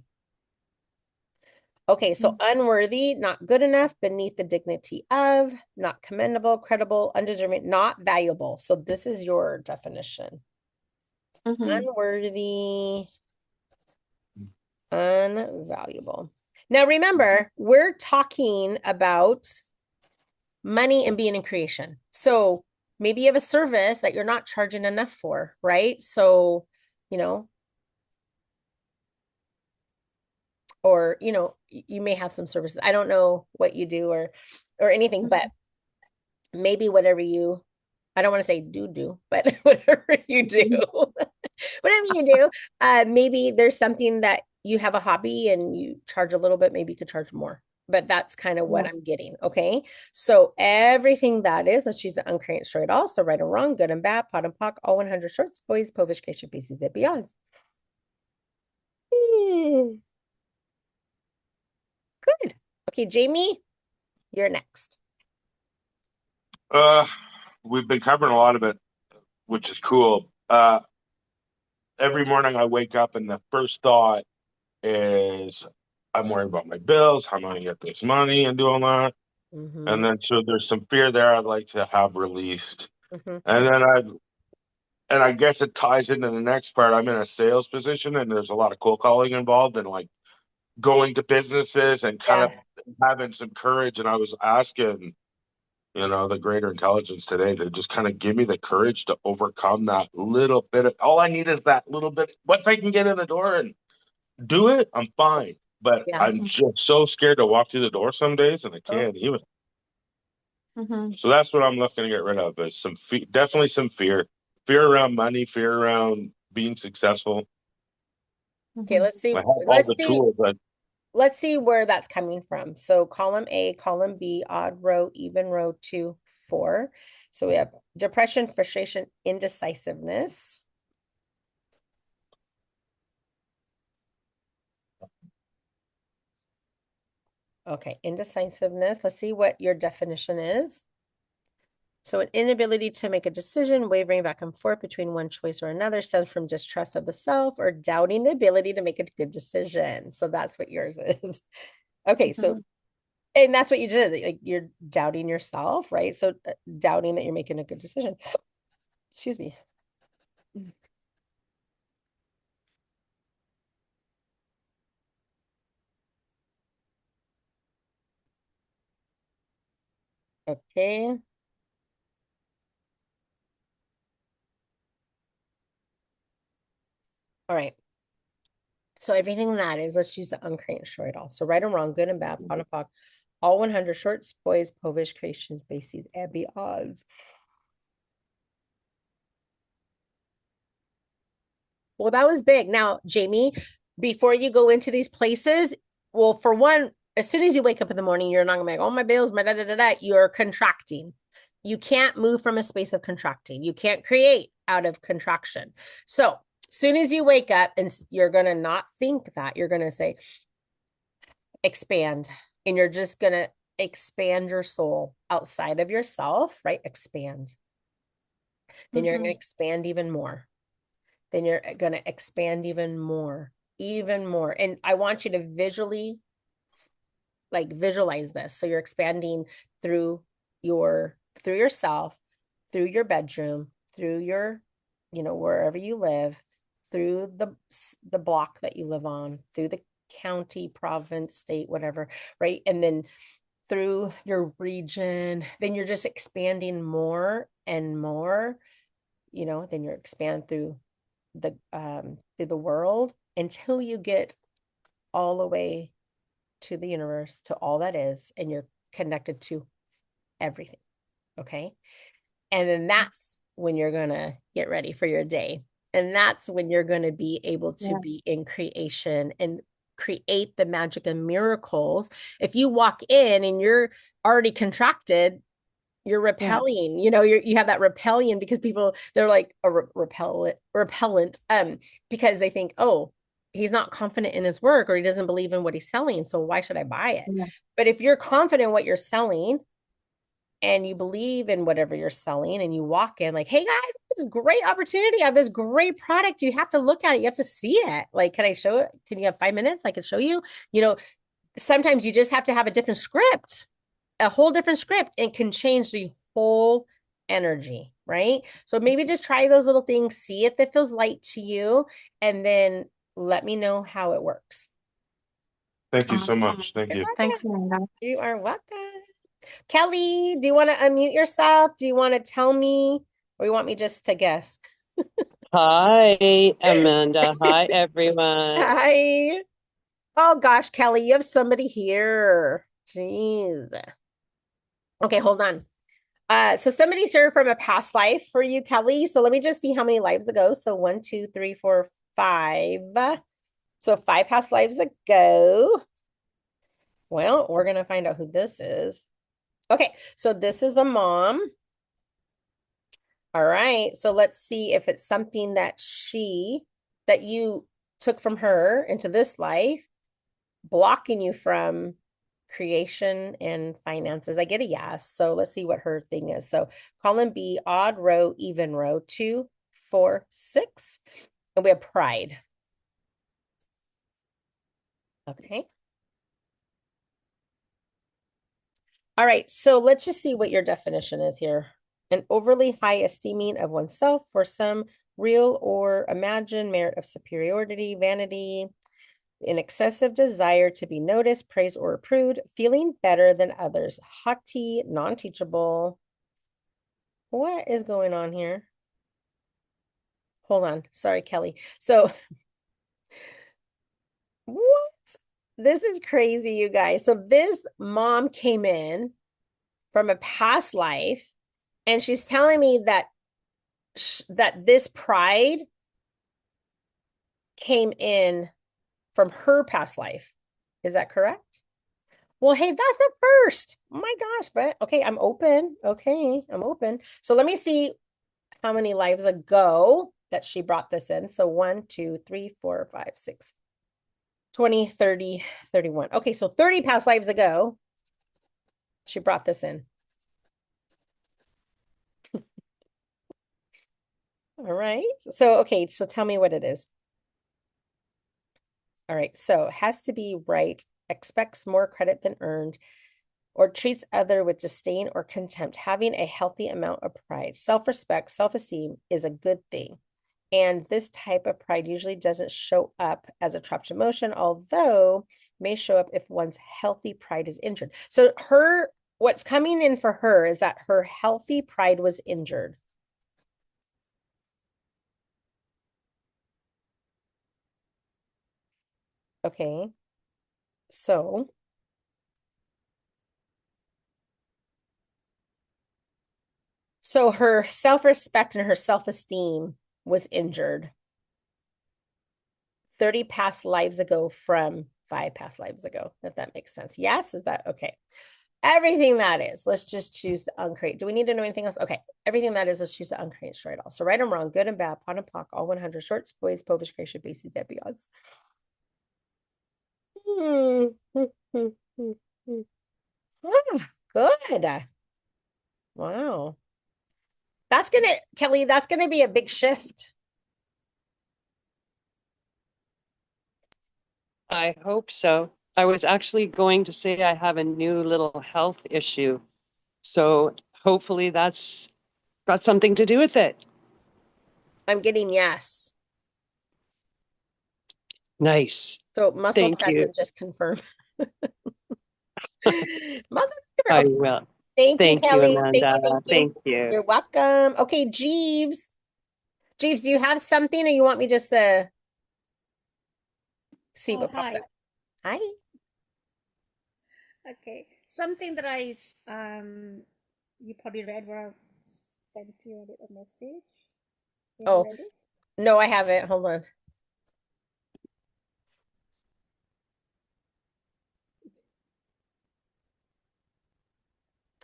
Okay, so unworthy, not good enough, beneath the dignity of, not commendable, credible, undeserving, not valuable. So this is your definition. Unworthy, unvaluable. Now remember, we're talking about money and being in creation. So maybe you have a service that you're not charging enough for, right? So, or you may have some services. I don't know what you do or anything, but maybe whatever I don't want to say do, but whatever you do, whatever you do, maybe there's something that you have a hobby and you charge a little bit, maybe you could charge more. But that's kind of what I'm getting. Okay. So everything that is, let's choose the uncreate straight all. So right or wrong, good and bad, pot and pock, all 100 shorts, boys, povish, creation, pieces, and beyond. Good. Okay, Jamie, you're next. We've been covering a lot of it, which is cool. Every morning I wake up and the first thought is I'm worried about my bills, how am I gonna get this money and do all that. And then so there's some fear there I'd like to have released. And then I guess it ties into the next part. I'm in a sales position and there's a lot of cold calling involved and like going to businesses and kind of having some courage. And I was asking the greater intelligence today to just kind of give me the courage to overcome that little bit of, all I need is that little bit. Once I can get in the door and do it, I'm fine. But Yeah. I'm just so scared to walk through the door some days, and I Oh. can't even. Mhm. So that's what I'm looking to get rid of is definitely some fear around money, fear around being successful. Okay, Mhm. let's see. I have all the tools, but Let's see where that's coming from. So column A, column B, odd row, even row, 2, 4. So we have depression, frustration, indecisiveness. Okay, indecisiveness. Let's see what your definition is. So an inability to make a decision, wavering back and forth between one choice or another, stems from distrust of the self or doubting the ability to make a good decision. So that's what yours is. Okay, so Mhm. and that's what you did. Like you're doubting yourself, right? So doubting that you're making a good decision. Excuse me. Okay. All right. So everything that is, let's use the uncreate and show it all. So right and wrong, good and bad, POC, all 100 shorts, boys, Povish creations, bases, Abby odds. Well, that was big. Now, Jamie, before you go into these places, well, for one, as soon as you wake up in the morning, you're not gonna be like, oh, my bills, my da da da da. You're contracting. You can't move from a space of contracting. You can't create out of contraction. So, as soon as you wake up, and you're gonna not think that, you're gonna say, expand, and you're just gonna expand your soul outside of yourself, right? Expand. Then you're gonna Mhm. expand even more. Then you're going to expand even more, even more. And I want you to visualize this. So you're expanding through yourself, through your bedroom, through your, wherever you live, through the block that you live on, through the county, province, state, whatever, right? And then through your region, then you're just expanding more and more, then you're expand through the world until you get all the way to the universe, to all that is, and you're connected to everything. Okay. And then that's when you're gonna get ready for your day. And that's when you're gonna be able to Yeah. be in creation and create the magic and miracles. If you walk in and you're already contracted, you're repelling, you have that repellion because people, they're like a repellent, because they think, oh, he's not confident in his work or he doesn't believe in what he's selling. So why should I buy it? Yeah. But if you're confident in what you're selling and you believe in whatever you're selling and you walk in like, hey guys, this great opportunity. I have this great product. You have to look at it. You have to see it. Like, can I show it? Can you have 5 minutes? I can show you, sometimes you just have to have a whole different script, and can change the whole energy, right? So maybe just try those little things, see if it feels light to you, and then let me know how it works. thank you so Awesome. much. Thank You're you. Thank welcome. you, Linda. You are welcome. Kelly, do you want to unmute yourself? Do you want to tell me, or you want me just to guess? Hi, Amanda. Hi, everyone. Hi. Oh gosh, Kelly, you have somebody here. Jeez. Okay, hold on. So somebody's here from a past life for you, Kelly. So let me just see how many lives ago. So 1, 2, 3, 4, 5. So 5 past lives ago. Well, we're gonna find out who this is. Okay, so this is the mom. All right, so let's see if it's something that you took from her into this life, blocking you from creation and finances. I get a yes. So let's see what her thing is. So column B, odd row, even row, 2, 4, 6. And we have pride. Okay. All right. So let's just see what your definition is here. An overly high esteeming of oneself for some real or imagined merit of superiority, vanity. An excessive desire to be noticed, praised, or approved, feeling better than others, haughty, non-teachable. What is going on here? Hold on. Sorry, Kelly. So, what? This is crazy, you guys. So, this mom came in from a past life, and she's telling me that this pride came in from her past life. Is that correct? Well, hey, that's the first. Oh my gosh, but okay, I'm open. Okay, I'm open. So let me see how many lives ago that she brought this in. So 1, 2, 3, 4, 5, 6, 20, 30, 31. Okay, so 30 past lives ago, she brought this in. All right. So, okay, so tell me what it is. All right, so has to be right, expects more credit than earned, or treats other with disdain or contempt, having a healthy amount of pride. Self-respect, self-esteem is a good thing. And this type of pride usually doesn't show up as a trapped emotion, although may show up if one's healthy pride is injured. So what's coming in for her is that her healthy pride was injured. Okay. So her self-respect and her self-esteem was injured 30 past lives ago from 5 past lives ago, if that makes sense. Yes, is that okay? Everything that is, let's just choose to uncreate. Do we need to know anything else? Okay, everything that is, let's choose to uncreate, destroy it all. So right and wrong, good and bad, pot and pock, all 100 shorts, boys, povish, creation, bases, and beyonds. Good. Wow. Kelly, that's gonna be a big shift. I hope so. I was actually going to say I have a new little health issue. So hopefully that's got something to do with it. I'm getting yes. Nice. So muscle Thank test you. and just confirm. Muscle I okay. will. Thank you, Thank you, Kelly. Amanda. Thank you. Thank you. You're welcome. Okay, Jeeves. Jeeves, do you have something or you want me just to see Oh, what pops hi. up? Hi. Okay. Something that you probably read where I sent you a message. You Oh, read it? no, I haven't. Hold on.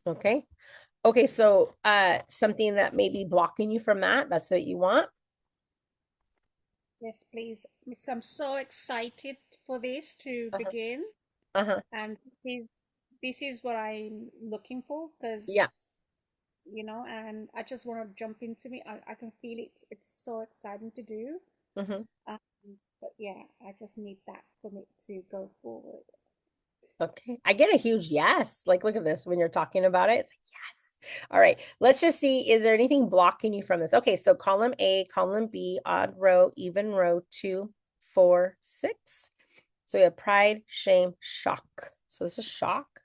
Okay. Okay, so something that may be blocking you from that's what you want. Yes, please. I'm so excited for this to Uh-huh. begin, Uh-huh. and this is what I'm looking for Yeah. because and I just want to jump into me. I can feel it. It's so exciting to do. Mm-hmm. Um, but yeah, I just need that for me to go forward. Okay. I get a huge yes. Like, look at this when you're talking about it. It's like, yes. All right. Let's just see. Is there anything blocking you from this? Okay. So column A, column B, odd row, even row, 2, 4, 6. So we have pride, shame, shock. So this is shock.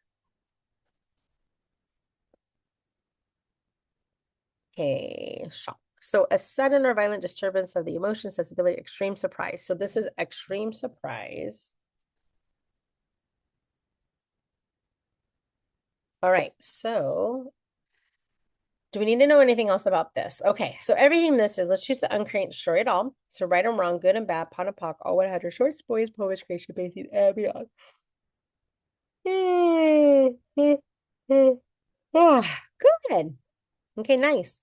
Okay. Shock. So a sudden or violent disturbance of the emotion, sensibility, extreme surprise. So this is extreme surprise. All right. So do we need to know anything else about this? Okay, so everything this is, let's choose to uncreate and destroy it all. So right and wrong, good and bad, pot and pock, all 100 shorts, boys, poets, creation, bases, and beyond. Ah, good. Okay, nice.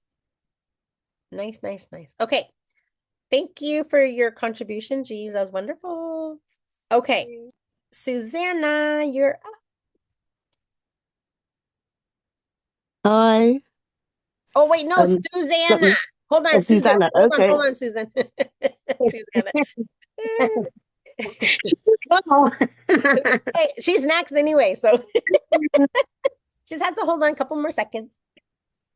Nice, nice, nice. Okay, thank you for your contribution, Jeeves. That was wonderful. Okay, Susanna, you're up. Hi. Oh, wait, no, Let Susanna. me, Hold on, Susan. Susanna. Hold on, Okay. hold on, Susan. Susanna. Wow. Hey, she's next anyway, so just have to hold on a couple more seconds.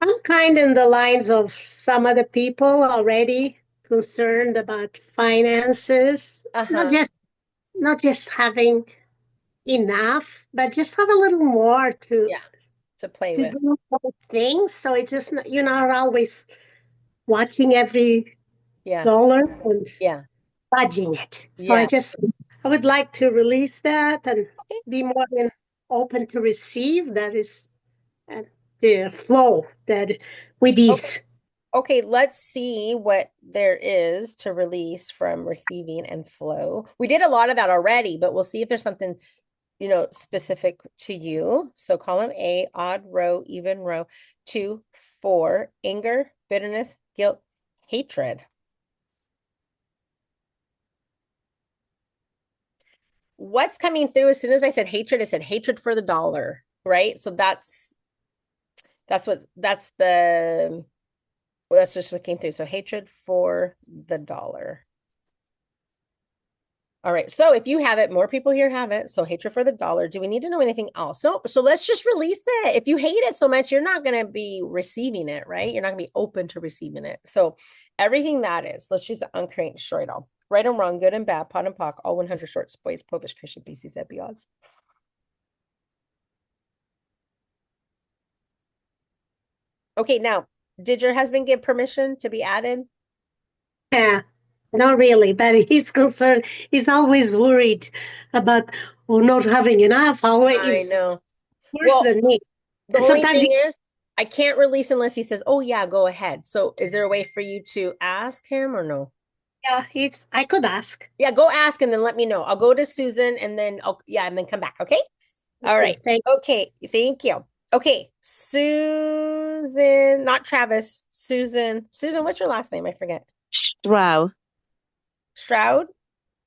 I'm kind in the lines of some of the people already concerned about finances. Uh-huh. Not just not just having enough, but just have a little more Yeah, to play to with. do other things. So it's just you're not always watching every Yeah, dollar and yeah, budging it. So yeah. I would like to release that and Okay. be more open to receive. That is the flow that with Okay. these. Okay, let's see what there is to release from receiving and flow. We did a lot of that already, but we'll see if there's something, specific to you. So column A, odd row, even row, 2, 4, anger, bitterness, guilt, hatred. What's coming through as soon as I said hatred for the dollar, right? So that's just what came through. So hatred for the dollar. All right. So if you have it, more people here have it. So hatred for the dollar. Do we need to know anything else? Nope. So let's just release it. If you hate it so much, you're not going to be receiving it, right? You're not going to be open to receiving it. So everything that is, let's choose the uncreate, destroy it all. Right and wrong, good and bad, pot and pock, all 100 shorts, boys, popish, Christian, BCZ, odds. Okay, now, did your husband give permission to be added? Yeah, not really, but he's concerned. He's always worried about not having enough. I Always know. worse Well, than me. the And only sometimes thing is, I can't release unless he says, "Oh yeah, go ahead." So, is there a way for you to ask him or no? I could ask. Yeah, go ask and then let me know. I'll go to Susan and then and then come back. Okay. All right. Okay. Thank you. Okay. Susan, not Travis. Susan. Susan, what's your last name? I forget. Stroud. Stroud?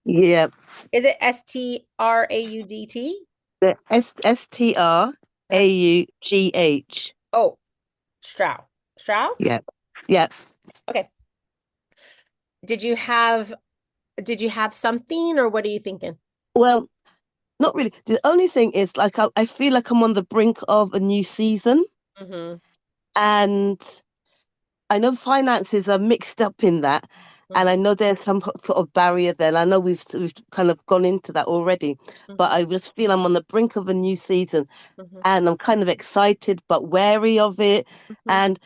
Yeah. Is it STRAUDT? The STRAUGH. Oh, Stroud. Stroud? Yeah. Yeah. Okay. Did you have something or what are you thinking? Well, not really. The only thing is like I feel like I'm on the brink of a new season. Mm-hmm. And I know finances are mixed up in that. And I know there's some sort of barrier there. And I know we've kind of gone into that already. But I just feel I'm on the brink of a new season. And I'm kind of excited but wary of it. And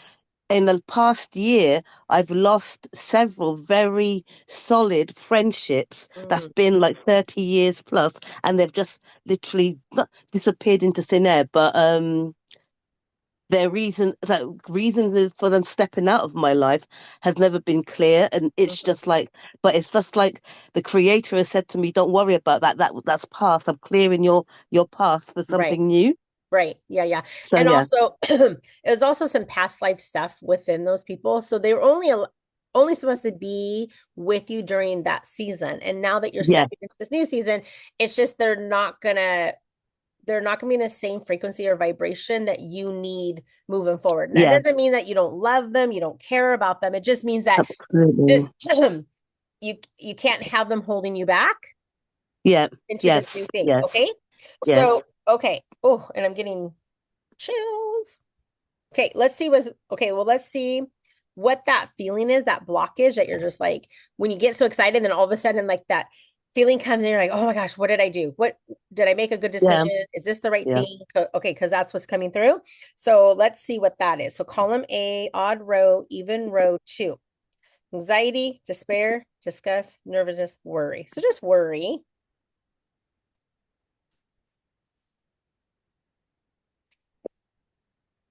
in the past year, I've lost several very solid friendships that's been like 30 years plus, and they've just literally not disappeared into thin air. But their reasons is for them stepping out of my life has never been clear, and it's just like, but it's just like the creator has said to me, "Don't worry about that. That's past. I'm clearing your path for something new." Right. Yeah, yeah. So And yeah, also it was also some past life stuff within those people. So they were only supposed to be with you during that season. And now that you're yeah, stepping into this new season, it's just they're not gonna be in the same frequency or vibration that you need moving forward. And that yeah, doesn't mean that you don't love them, you don't care about them. It just means that absolutely. just you can't have them holding you back Yeah, into this new yes, thing. yes, Okay. yes. So, okay. Oh, and I'm getting chills. Okay, let's see what that feeling is, that blockage that you're just like, when you get so excited, then all of a sudden, like that feeling comes in, you're like, oh my gosh, what did I do? What did I make a good Yeah, decision? Is this the right yeah. thing? Okay, because that's what's coming through. So let's see what that is. So column A, odd row, even row 2. Anxiety, despair, disgust, nervousness, worry. So just worry.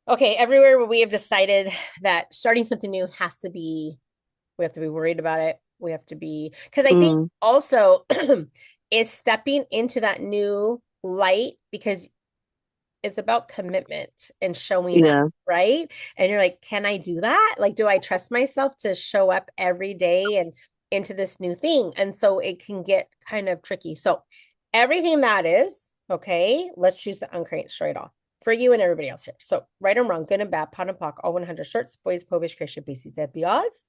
Okay, everywhere where we have decided that starting something new we have to be worried about it. We have to be, because I think also is stepping into that new light, because it's about commitment and showing Yeah, up, right? And you're like, can I do that? Like, do I trust myself to show up every day and into this new thing? And so it can get kind of tricky. So everything that is, okay, let's choose to uncreate straight off for you and everybody else here. So right and wrong, good and bad, pot and pock, all 100 shorts, boys, povish, Christian, BCZ, odds.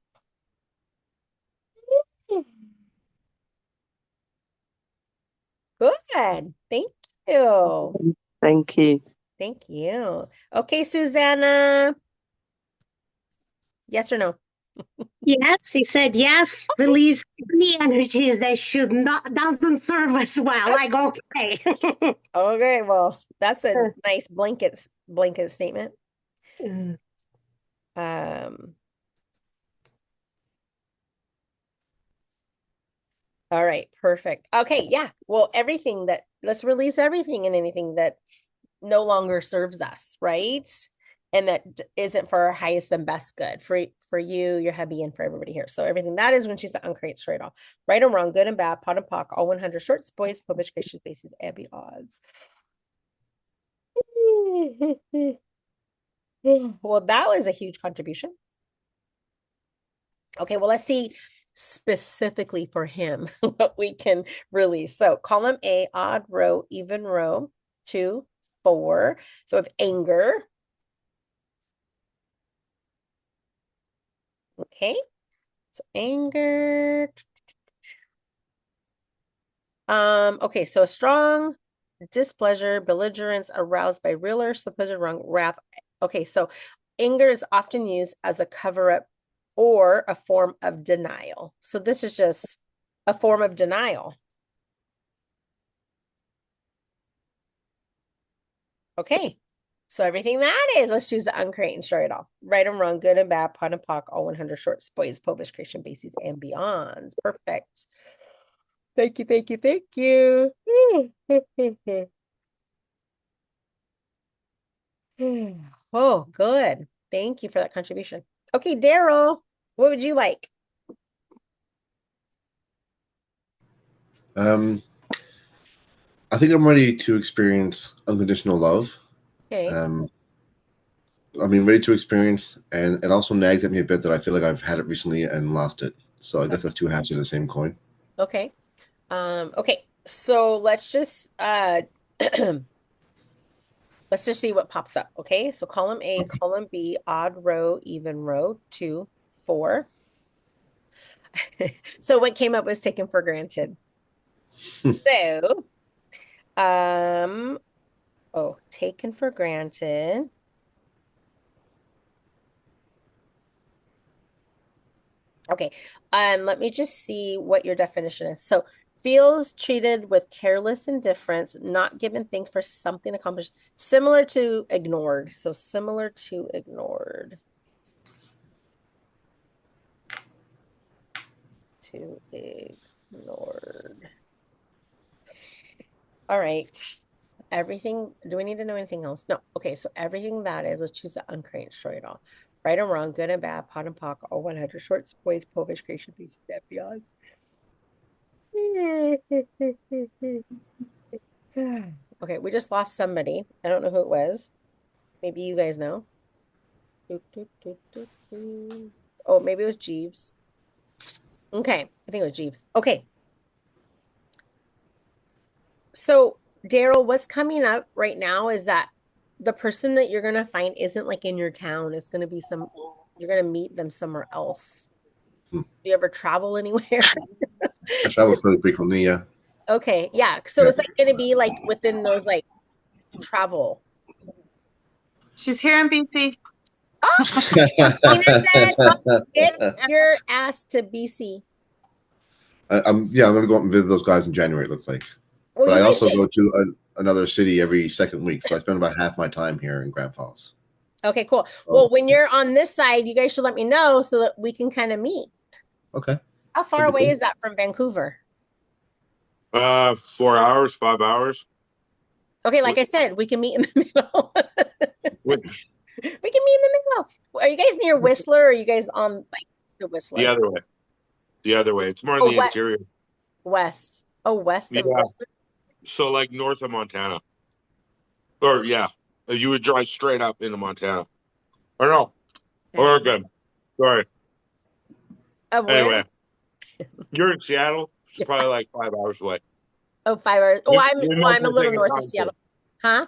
Good. Thank you. thank you. Thank you. Okay, Susanna. Yes or no? Yes, he said yes. Release any energy that should not doesn't serve us well. Like okay. Okay, well, that's a nice blanket statement. All right, perfect. Okay, yeah. Well, let's release everything and anything that no longer serves us, right? And that isn't for our highest and best good for you, your hubby, and for everybody here. So everything that is when she's uncreate straight off. Right or wrong, good and bad, pot and pock, all 100 shorts, boys, published creation faces, and odds. Well, that was a huge contribution. Okay, well, let's see specifically for him what we can release. So column A, odd row, even row, 2, 4. So of anger. Okay, so anger. Okay, so strong displeasure, belligerence aroused by real or supposed wrong, wrath. Okay, so anger is often used as a cover-up or a form of denial. So this is just a form of denial. Okay, so everything that is, let's choose the uncreate and share it all. Right and wrong, good and bad, pot and pock, all 100 shorts, boys, published creation bases, and beyonds. Perfect. Thank you, thank you, thank you. Oh, good. Thank you for that contribution. Okay, Daryl, what would you like? I think I'm ready to experience unconditional love. Okay. Ready to experience, and it also nags at me a bit that I feel like I've had it recently and lost it. So I guess that's two halves of the same coin. Okay. Okay. So let's just let's just see what pops up. Okay. So column A, column B, odd row, even row, 2, 4. So what came up was taken for granted. So, taken for granted. Okay. Let me just see what your definition is. So feels treated with careless indifference, not given thanks for something accomplished, similar to ignored. So similar to ignored. To ignored. All right. Everything, do we need to know anything else? No. Okay, so everything that is, let's choose the uncreate and destroy it all. Right or wrong, good and bad, pot and pock, all 100 shorts, boys, povish, creation, peace, and beyond. Okay, we just lost somebody. I don't know who it was. Maybe you guys know. Oh, maybe it was Jeeves. Okay, I think it was Jeeves. Okay. So, Daryl, what's coming up right now is that the person that you're going to find isn't like in your town. It's going to be you're going to meet them somewhere else. Do you ever travel anywhere? I travel fairly frequently, yeah. Okay, yeah. So it's like going to be like within those like travel. She's here in BC. Oh, get your ass to BC. I'm going to go up and visit those guys in January, it looks like. Well, but I also go to another city every second week. So I spend about half my time here in Grand Falls. Okay, cool. Well, when you're on this side, you guys should let me know so that we can kind of meet. Okay. How far away is that from Vancouver? 4 hours, 5 hours. Okay, like I said, we can meet in the middle. We can meet in the middle. Are you guys near Whistler, or are you guys on like the Whistler? The other way. The other way. It's more in the interior. West. Oh, west of Whistler. So like north of Montana. Or yeah, you would drive straight up into Montana. Or no, Oregon. Sorry. Anyway, you're in Seattle. It's probably like 5 hours away. Oh, 5 hours. Oh, I'm a little north of Seattle. Huh?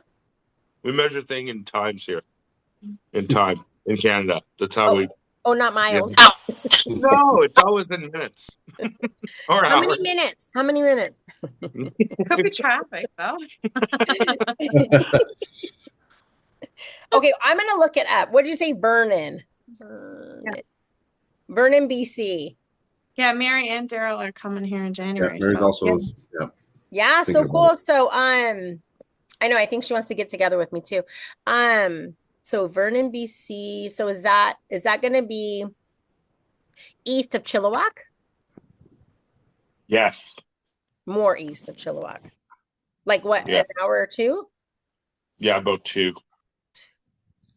We measure things in times here. In time in Canada. That's how we. Oh, not miles. Yeah. No, it's always in minutes. Or How hours. many minutes? How many minutes? Could be traffic though. Okay, I'm gonna look it up. What did you say? Vernon. Vernon, BC. Yeah, Mary and Daryl are coming here in Yeah, January. Mary's So also yeah. Yeah, Thinking so about cool. it. So I know I think she wants to get together with me too. So Vernon, BC. So is that gonna be east of Chilliwack? Yes. More east of Chilliwack. Like what, Yeah. an hour or two? Yeah, about 2.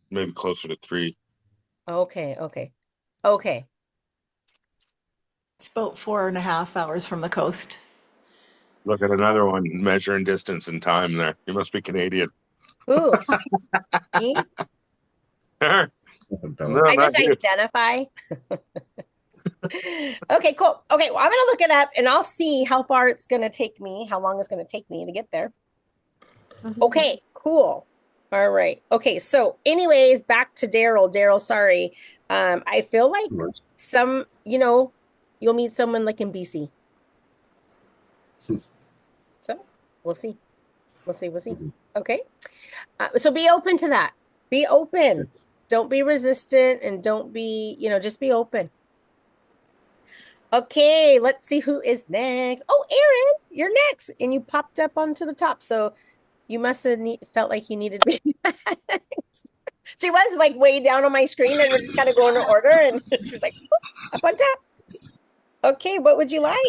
Maybe closer to 3. Okay, okay. Okay. It's about 4.5 hours from the coast. Look at another one measuring distance and time there. You must be Canadian. Ooh. Me? Bella. No, I just not you. identify. Okay, cool. Okay, well, I'm gonna look it up and I'll see how far it's gonna take me, how long it's gonna take me to get there. Okay, cool. All right. Okay, so anyways, back to Daryl. Daryl, sorry. I feel like some, you'll meet someone like in BC. So we'll see. We'll see. We'll see. Okay. So be open to that. Be open. Don't be resistant and don't be, just be open. Okay, let's see who is next. Oh, Aaron, you're next. And you popped up onto the top. So you must have felt like you needed to be next. She was like way down on my screen and we're just kind of going to order. And she's like, up on top. Okay, what would you like?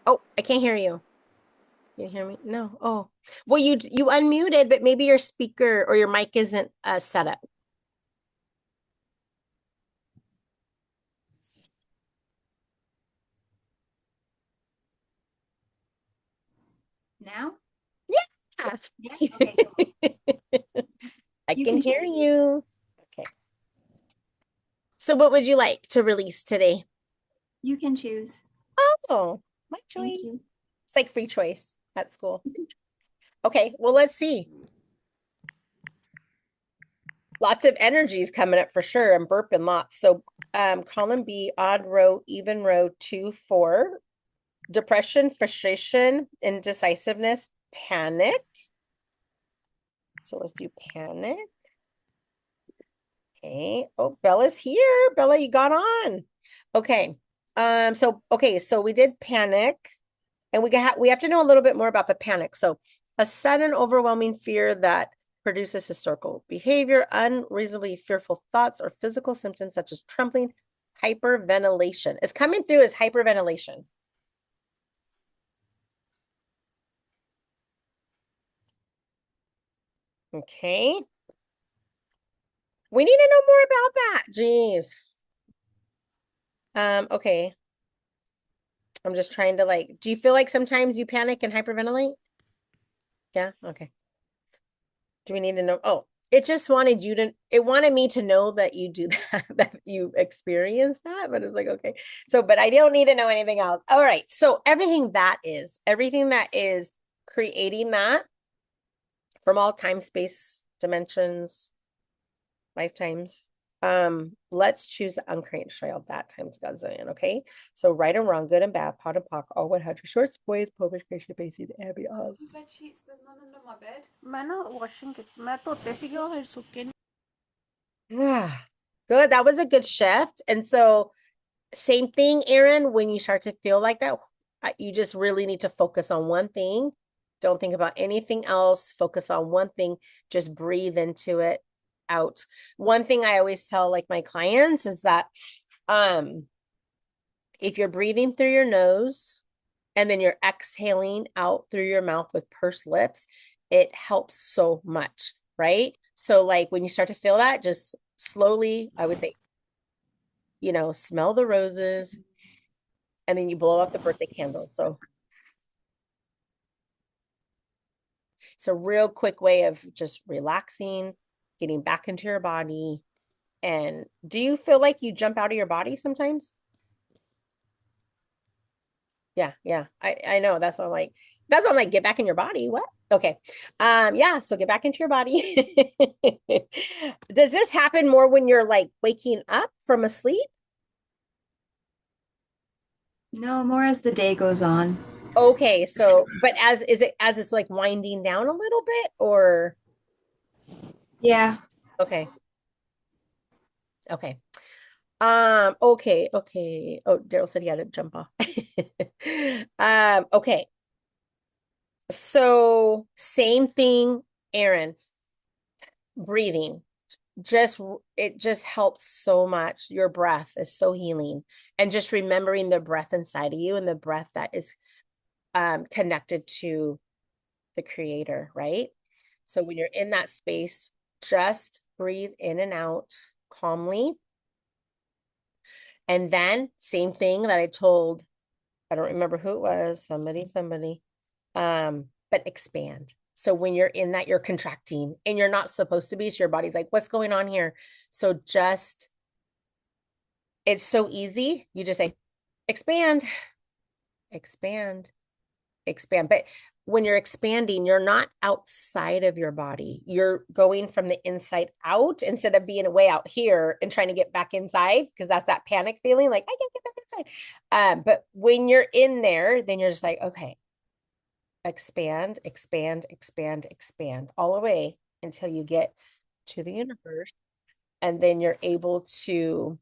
Oh, I can't hear you. You hear me? No. Oh, well, you unmuted, but maybe your speaker or your mic isn't set up. Now? Yeah. Yeah. Okay. Cool. I can hear you. Okay. So what would you like to release today? You can choose. Oh, my choice. Thank you. It's like free choice at school. Okay, well, let's see. Lots of energies coming up for sure. I'm burping lots. So column B, odd row, even row, 2, 4. Depression, frustration, indecisiveness, panic. So let's do panic. Okay. Oh, Bella's here. Bella, you got on. Okay. So we did panic, and we have to know a little bit more about the panic. So a sudden overwhelming fear that produces historical behavior, unreasonably fearful thoughts, or physical symptoms such as trembling, hyperventilation. It's coming through as hyperventilation. Okay. We need to know more about that. Jeez. Okay. I'm just trying to do you feel like sometimes you panic and hyperventilate? Yeah, okay. Do we need to know? Oh, it wanted me to know that you do that, that you experience that, but it's like, okay. So, but I don't need to know anything else. All right. So everything that is creating that from all time, space, dimensions, lifetimes. Let's choose the uncreated child that times Godzillion, okay? So right and wrong, good and bad, pot and pock, all 100 shorts, boys, publish, creation, basic, Abby, all. Bed sheets, there's none under my bed. मैं ना washing it मैं धोते सीगे और सूखे Good. That was a good shift. And so same thing, Aaron, when you start to feel like that, you just really need to focus on one thing. Don't think about anything else. Focus on one thing. Just breathe into it, out. One thing I always tell my clients is that if you're breathing through your nose and then you're exhaling out through your mouth with pursed lips, it helps so much, right? So when you start to feel that, just slowly, I would say, smell the roses and then you blow out the birthday candle. So it's a real quick way of just relaxing, getting back into your body. And do you feel like you jump out of your body sometimes? Yeah. I know. That's what I'm like, get back in your body. What? Okay. Yeah. So get back into your body. Does this happen more when you're waking up from a sleep? No, more as the day goes on. Okay, so but as it's like winding down a little bit or Yeah. okay. Okay. Okay. Oh, Daryl said he had to jump off. Okay. So same thing, Aaron, breathing. It just helps so much. Your breath is so healing. And just remembering the breath inside of you and the breath that is connected to the creator, right? So when you're in that space, just breathe in and out calmly. And then same thing that I told, I don't remember who it was, somebody, but expand. So when you're in that, you're contracting and you're not supposed to be. So your body's like, what's going on here? So just, it's so easy. You just say, expand, expand, expand. But when you're expanding, you're not outside of your body. You're going from the inside out instead of being way out here and trying to get back inside, because that's that panic feeling like I can't get back inside. But when you're in there, then you're just like, okay, expand, expand, expand, expand all the way until you get to the universe. And then you're able to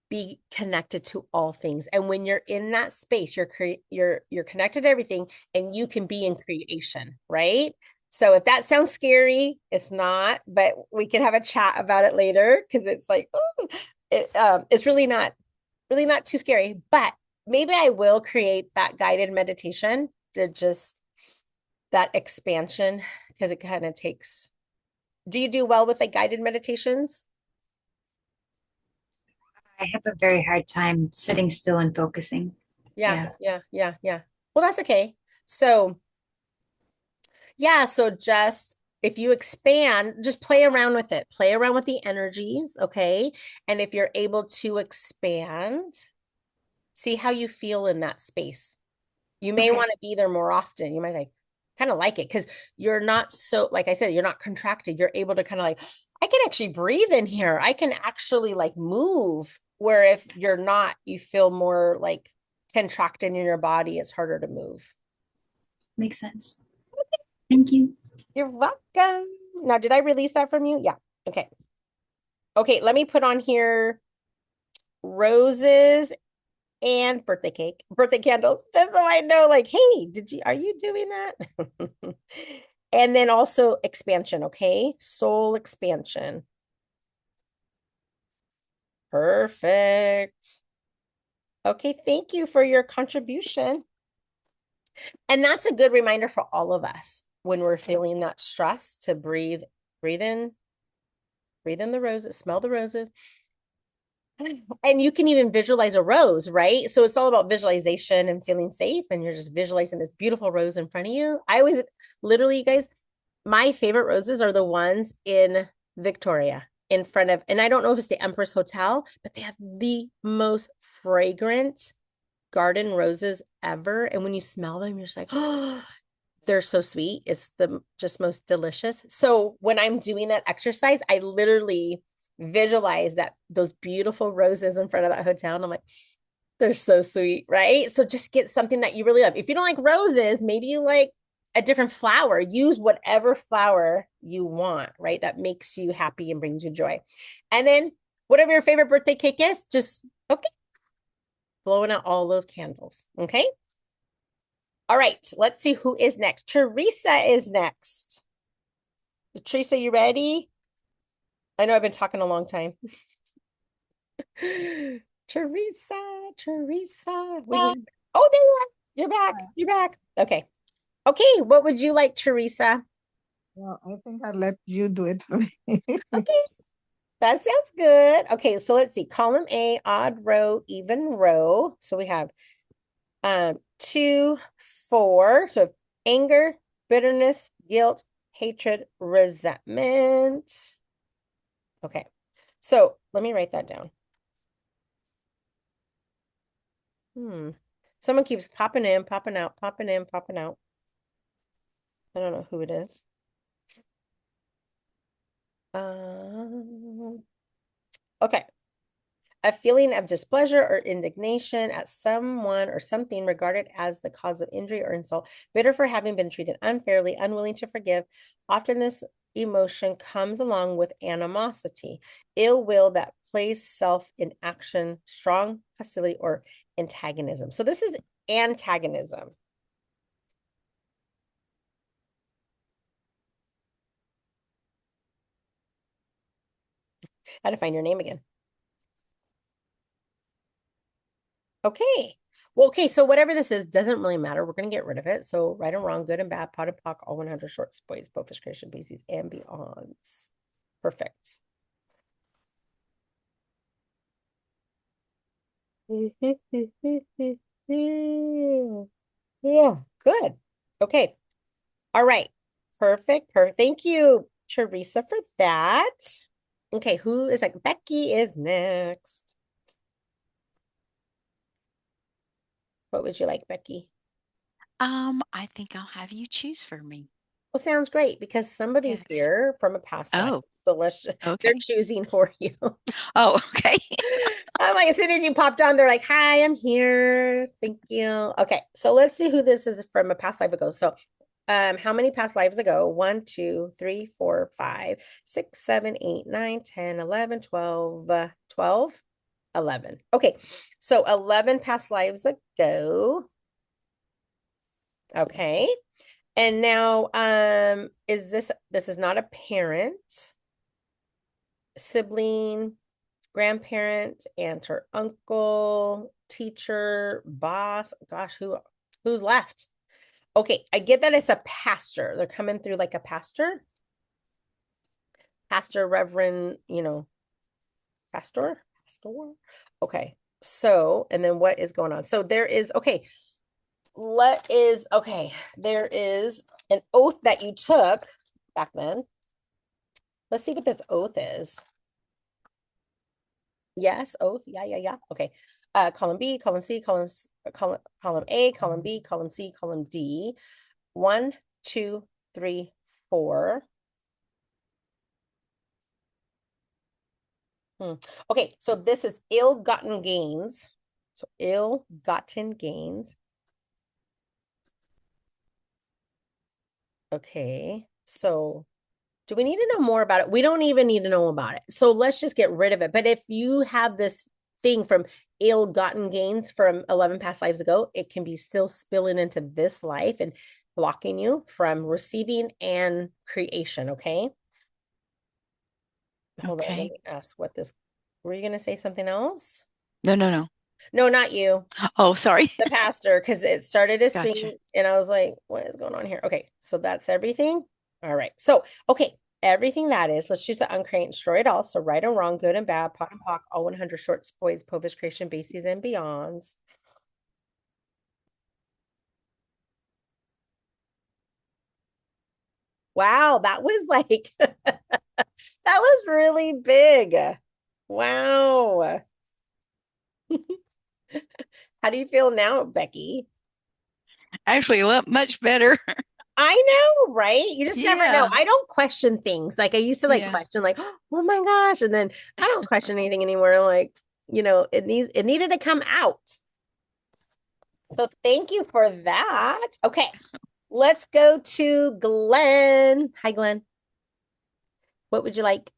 be connected to all things. And when you're in that space, you're connected to everything and you can be in creation, right? So if that sounds scary, it's not, but we can have a chat about it later because it's like, oh, it's really not too scary. But maybe I will create that guided meditation to just that expansion because it kind of takes. Do you do well with like guided meditations? I have a very hard time sitting still and focusing. Yeah. Well, that's okay. So, yeah, so just if you expand, just play around with it. Play around with the energies, okay? And if you're able to expand, see how you feel in that space. You may Okay. want to be there more often. You might like kind of like it because you're not so, like I said, you're not contracted. You're able to kind of like, I can actually breathe in here. I can actually like move. Where if you're not, you feel more like contracted in your body. It's harder to move. Makes sense. Thank you. You're welcome. Now, did I release that from you? Yeah. Okay. Okay, let me put on here roses and birthday candles, just so I know, like, hey, are you doing that? And then also expansion, okay? Soul expansion. Perfect. Okay, thank you for your contribution. And that's a good reminder for all of us when we're feeling that stress to breathe in the roses, smell the roses. And you can even visualize a rose, right? So it's all about visualization and feeling safe. And you're just visualizing this beautiful rose in front of you. I always, literally, you guys, my favorite roses are the ones in Victoria in front of, and I don't know if it's the Empress Hotel, but they have the most fragrant garden roses ever. And when you smell them, you're just like, oh, they're so sweet. It's the just most delicious. So when I'm doing that exercise, I literally visualize those beautiful roses in front of that hotel. And I'm like, they're so sweet, right? So just get something that you really love. If you don't like roses, maybe you like a different flower. Use whatever flower you want, right? That makes you happy and brings you joy. And then whatever your favorite birthday cake is, just, okay, blowing out all those candles, okay? All right, let's see who is next. Teresa is next. Teresa, you ready? I know I've been talking a long time. Teresa. Oh, there you are. You're back. You're back. Okay. Okay, what would you like, Teresa? Well, I think I'll let you do it for me. Okay, that sounds good. Okay, so let's see. Column A, odd row, even row. So we have 2, 4. So anger, bitterness, guilt, hatred, resentment. Okay, so let me write that down. Someone keeps popping in, popping out, popping in, popping out. I don't know who it is. Okay. a feeling of displeasure or indignation at someone or something regarded as the cause of injury or insult, bitter for having been treated unfairly, unwilling to forgive. Often this emotion comes along with animosity, ill will that plays self in action, strong hostility or antagonism. So this is antagonism. How to find your name again. Okay. Well, okay, so whatever this is doesn't really matter. We're going to get rid of it. So right and wrong, good and bad, pot and pock, all 100 short spoils, both creation, bases, and beyonds. Perfect. Yeah, good. Okay. All right. Perfect. Perfect. Thank you, Teresa, for that. Okay, who is like Becky is next. What would you like, Becky? I think I'll have you choose for me. Well, sounds great because somebody's here from a past life. Oh, So let's they're okay. choosing for you. Oh, okay. I'm like, as soon as you popped on, they're like, hi, I'm here. Thank you. Okay, so let's see who this is from a past life ago. So how many past lives ago? 1, 2, 3, 4, 5, 6, 7, 8, 9, 10, 11, 12, 12, 11. Okay, so 11 past lives ago. Okay. And now, is this is not a parent, sibling, grandparent, aunt or uncle, teacher, boss. Gosh, who's left? Okay, I get that it's a pastor. They're coming through like a pastor. Pastor, reverend, pastor. Okay, so, and then what is going on? So there is, okay, there is an oath that you took back then. Let's see what this oath is. Yes, oath. Yeah. Okay. Column B, column C, column A, column B, column C, column D. 1, 2, 3, 4. Okay, so this is ill-gotten gains. So ill-gotten gains. Okay, so do we need to know more about it? We don't even need to know about it. So let's just get rid of it. But if you have this thing from ill-gotten gains from 11 past lives ago, it can be still spilling into this life and blocking you from receiving and creation, okay? Hold on, let me ask what this, were you going to say something else? No. No, not you. Oh, sorry. The pastor, because it started to Gotcha. swing and I was like, what is going on here? Okay, so that's everything. All right. So, okay, everything that is, let's choose the uncreate and destroy it all. So right and wrong, good and bad, pot and pock, all 100 short spoils, povis creation, bases, and beyonds. Wow, that was like, that was really big. Wow. How do you feel now, Becky? Actually, much better. I know, right? You just never know. Yeah. I don't question things. Like I used to Yeah. question like, oh my gosh. And then I don't question anything anymore. Like, it needed to come out. So thank you for that. Okay. Let's go to Glenn. Hi, Glenn. What would you like?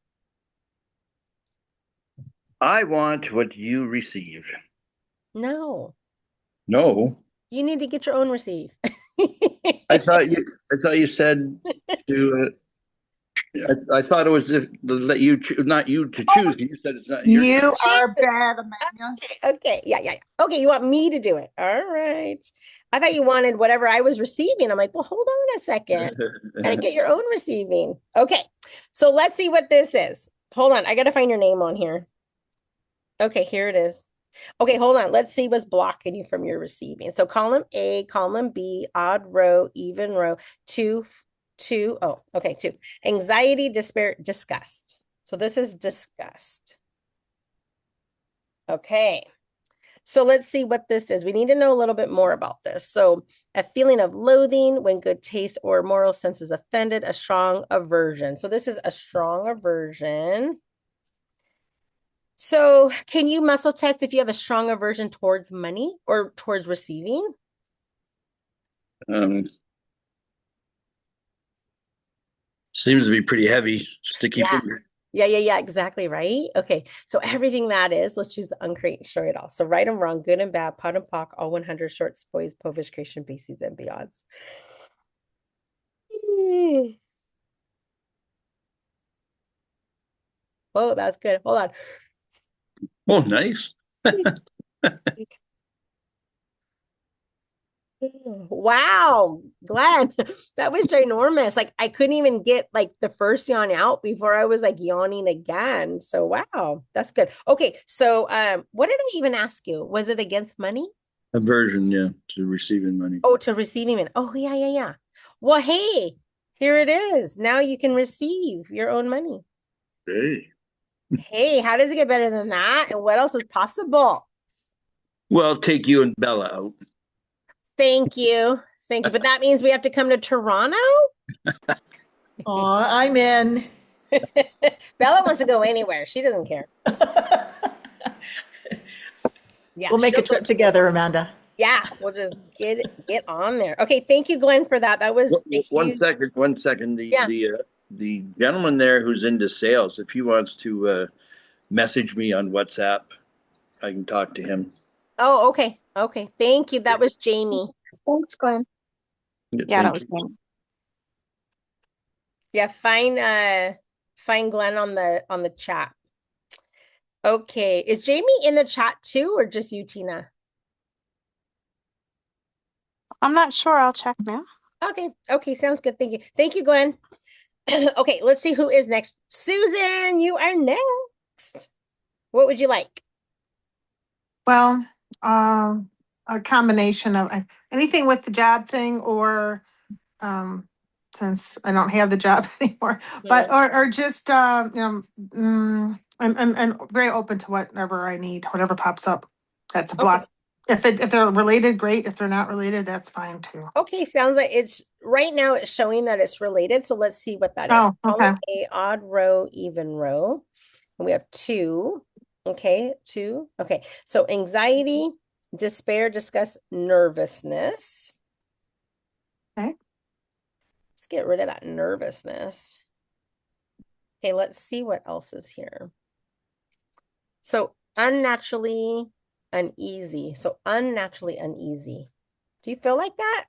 I want what you receive. No, No, you need to get your own receive. I thought you said to. I thought it was if let you not you to choose. You said it's not your. You She- are bad, Amanda. Okay. Yeah. Okay, you want me to do it. All right. I thought you wanted whatever I was receiving. I'm like, well, hold on a second. And get your own receiving. Okay. So let's see what this is. Hold on. I got to find your name on here. Okay, here it is. Okay, hold on. Let's see what's blocking you from your receiving. So column A, column B, odd row, even row, 2. Oh, okay, 2. Anxiety, despair, disgust. So this is disgust. Okay. So let's see what this is. We need to know a little bit more about this. So a feeling of loathing when good taste or moral sense is offended, a strong aversion. So this is a strong aversion. So can you muscle test if you have a strong aversion towards money or towards receiving? Seems to be pretty heavy, sticky Yeah. finger. Yeah, exactly, right? Okay, so everything that is, let's choose the uncreate and destroy it all. So right and wrong, good and bad, pot and pock, all 100 shorts, boys, povish, creation, bases, and beyonds. Oh, that's good. Hold on. Oh, nice. Wow, Glenn, that was ginormous. Like I couldn't even get like the first yawn out before I was like yawning again. So wow, that's good. Okay, so what did I even ask you? Was it against money? Aversion, yeah, to receiving money. Oh, to receiving it. Oh, yeah. Well, hey, here it is. Now you can receive your own money. Hey. Hey, how does it get better than that? And what else is possible? Well, take you and Bella out. Thank you. But that means we have to come to Toronto? Oh, I'm in. Bella wants to go anywhere. She doesn't care. Yeah, We'll make a trip together, Amanda. Yeah, we'll just get on there. Okay, thank you, Glenn, for that. That was One second. The gentleman there who's into sales, if he wants to message me on WhatsApp, I can talk to him. Oh, okay. Thank you. That was Jamie. Thanks, Glenn. Yeah, that was Glenn. Yeah, find Glenn on the chat. Okay, is Jamie in the chat too, or just you, Tina? I'm not sure. I'll check now. Okay, sounds good. Thank you, Glenn. Okay, let's see who is next. Susan, you are next. What would you like? Well, a combination of anything with the job thing, or since I don't have the job anymore, but or just and very open to whatever I need, whatever pops up. That's a block. If they're related, great. If they're not related, that's fine too. Okay, sounds like it's right now it's showing that it's related. So let's see what that is. Oh, okay. Column A, odd row, even row. And we have 2. Okay, 2. Okay, so anxiety, despair, disgust, nervousness. Okay. Let's get rid of that nervousness. Okay, let's see what else is here. So unnaturally uneasy. So unnaturally uneasy. Do you feel like that?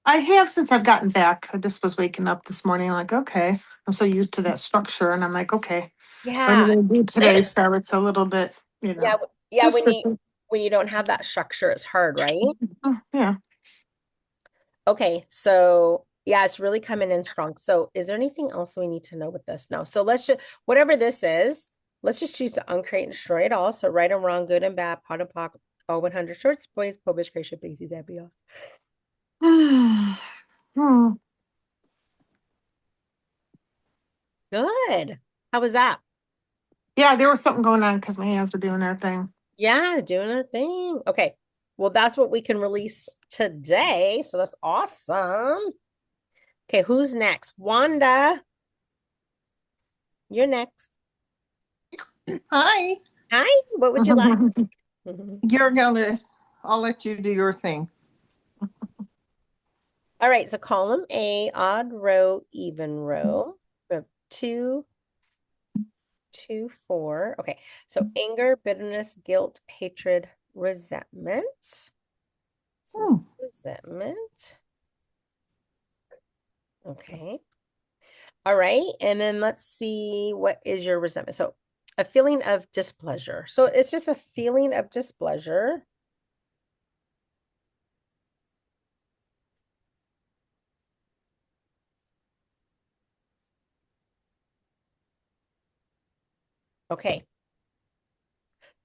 I have since I've gotten back. I just was waking up this morning, like, okay, I'm so used to that structure, and I'm like, okay, Yeah. what am I going to do today? So it's a little bit, Yeah. When you don't have that structure, it's hard, right? Yeah. Okay, so yeah, it's really coming in strong. So is there anything else we need to know with this? No. So let's just, whatever this is, let's just choose to uncreate and destroy it all. So right and wrong, good and bad, pot and pock, all 100 shorts, boys, publish, creation, bases, and beyond. Good. How was that? Yeah, there was something going on because my hands were doing their thing. Yeah, doing their thing. Okay. Well, that's what we can release today. So that's awesome. Okay, who's next? Wanda. You're next. Hi. Hi. What would you like? I'll let you do your thing. All right, so column A, odd row, even row. We have 2, 2, 4. Okay, so anger, bitterness, guilt, hatred, resentment. So resentment. Okay. All right, and then let's see, what is your resentment? So a feeling of displeasure. So it's just a feeling of displeasure. Okay.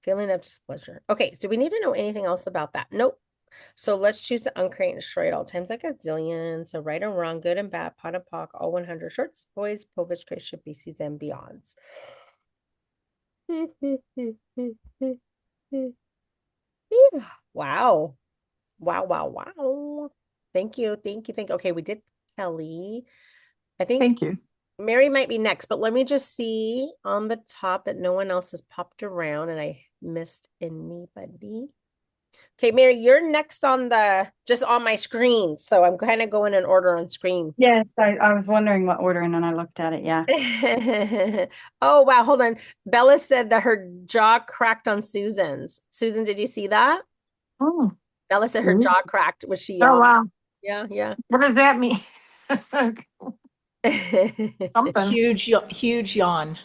Feeling of displeasure. Okay, so do we need to know anything else about that? Nope. So let's choose to uncreate and destroy at all times like a zillion. So right or wrong, good and bad, pot and pock, all 100 shorts, boys, povich, creation, species, and beyonds. Wow. Wow. Thank you. Okay, we did Kelly. I think. Thank you. Mary might be next, but let me just see on the top that no one else has popped around and I missed anybody. Okay, Mary, you're next on just on my screen. So I'm kind of going in order on screen. Yes, I was wondering what order and then I looked at it. Yeah. Oh, wow. Hold on. Bella said that her jaw cracked on Susan's. Susan, did you see that? Oh. Bella said her jaw cracked. Was she Oh, yawned? wow. Yeah, yeah. What does that mean? Something. Huge yawn. Huge yawn.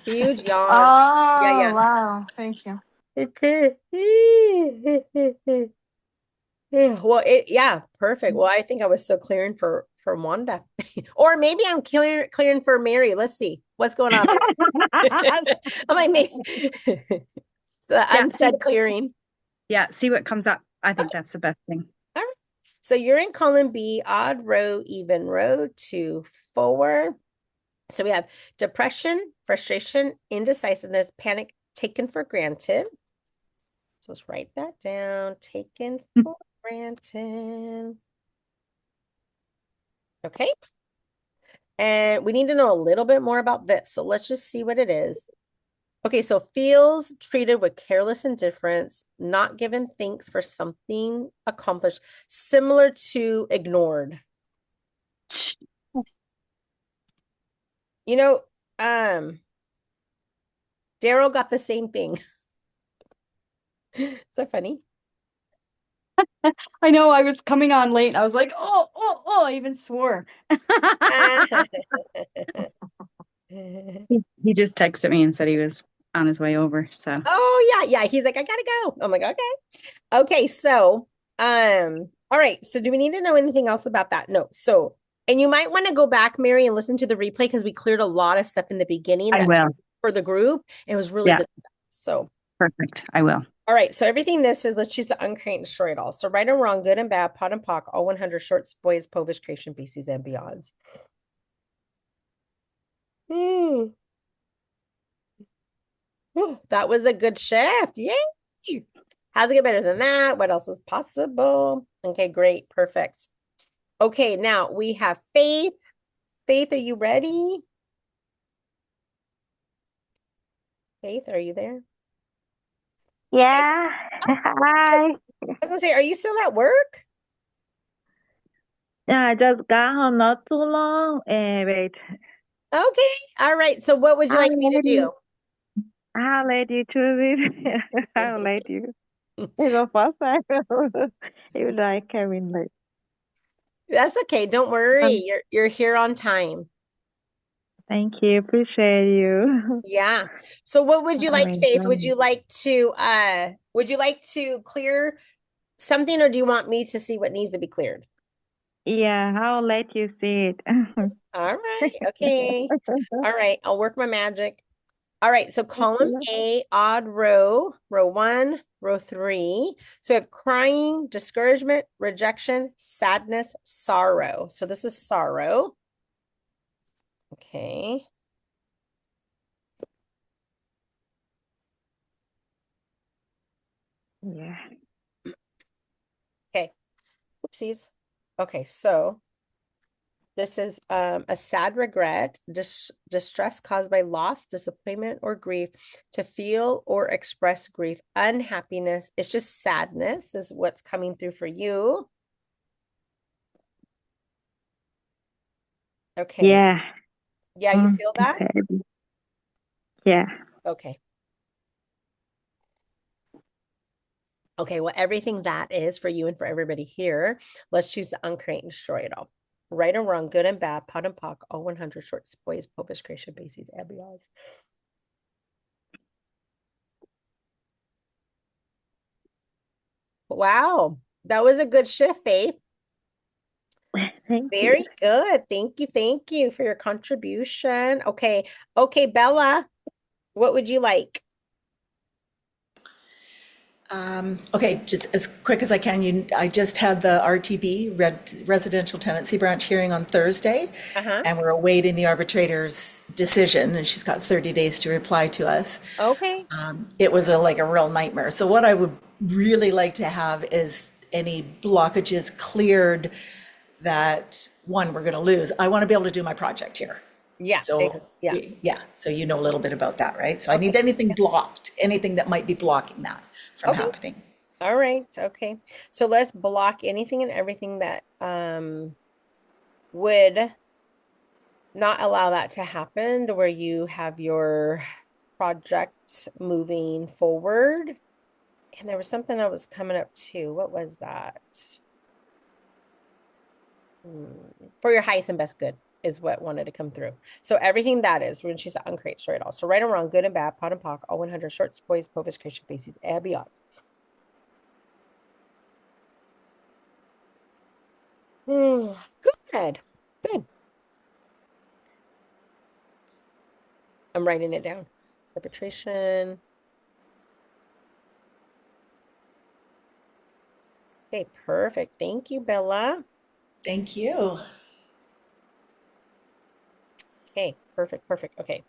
Oh, Yeah, yeah. wow. Thank you. Okay. Yeah, well, yeah, perfect. Well, I think I was still clearing for Wanda, or maybe I'm clearing for Mary. Let's see what's going on. I'm like maybe the unsaid clearing. Yeah, see what comes up. I think that's the best thing. All right. So you're in column B, odd row, even row, 2, 4. So we have depression, frustration, indecisiveness, panic, taken for granted. So let's write that down. Taken for granted. Okay. And we need to know a little bit more about this. So let's just see what it is. Okay, so feels treated with careless indifference, not given thanks for something accomplished, similar to ignored. You know, Daryl got the same thing. Is that funny? I know I was coming on late. I was like, oh, I even swore. He just texted me and said he was on his way over. So Oh yeah. He's like, I gotta go. I'm like, okay. So, all right. So do we need to know anything else about that? No. So, and you might want to go back, Mary, and listen to the replay because we cleared a lot of stuff in the beginning I will. for the group. It was really good. So Perfect. I will. all right. So everything this is, let's choose to uncreate and destroy it all. So right and wrong, good and bad, pot and pock, all 100 shorts, boys, povish, creation, species, and beyond. That was a good shift. Yay. How's it get better than that? What else is possible? Okay, great. Perfect. Okay, now we have Faith. Faith, are you ready? Faith, are you there? Yeah. Hi. I was gonna say, are you still at work? I just got home not too long. Wait. Okay. All right. So what would you like me to do? I'll let you choose it. I'll let you. It's the first time. You like Kevin late. That's okay. Don't worry. You're here on time. Thank you. Appreciate you. Yeah. So what would you like, I'm Faith? Would enjoying you like to clear something, or do you want me to see what needs to be cleared? Yeah, I'll let you see it. All right. Okay. All right. I'll work my magic. All right. So column A, odd row, row 1, row 3. So we have crying, discouragement, rejection, sadness, sorrow. So this is sorrow. Okay. Yeah. Okay. Oopsies. Okay, so this is a sad regret, distress caused by loss, disappointment, or grief, to feel or express grief, unhappiness. It's just sadness is what's coming through for you. Okay. Yeah. Yeah, you feel that? Okay. Yeah. Okay. Okay, well, everything that is for you and for everybody here, let's choose to uncreate and destroy it all. Right or wrong, good and bad, pot and pock, all 100 shorts, boys, popish, creation, bases, and beyond. Wow, that was a good shift, Faith. Very good. Thank you for your contribution. Okay, Bella, what would you like? Okay, just as quick as I can. I just had the RTB, Residential Tenancy Branch hearing on Thursday, and we're awaiting the arbitrator's decision, and she's got 30 days to reply to us. Okay. It was a real nightmare. So what I would really like to have is any blockages cleared that, one, we're going to lose. I want to be able to do my project here. Yeah. So, Yeah. yeah, so you know a little bit about that, right? So I need anything blocked, anything that might be blocking that from Okay. happening. All right. Okay. So let's block anything and everything that would not allow that to happen to where you have your project moving forward. And there was something that was coming up too. What was that? For your highest and best good is what wanted to come through. So everything that is, when she's uncreate, story it all. So right and wrong, good and bad, pot and pock, all 100 shorts, boys, povis, creation, bases, and beyond. Good. Good. I'm writing it down. Arbitration. Okay, perfect. Thank you, Bella. Thank you. Okay, perfect, perfect. Okay.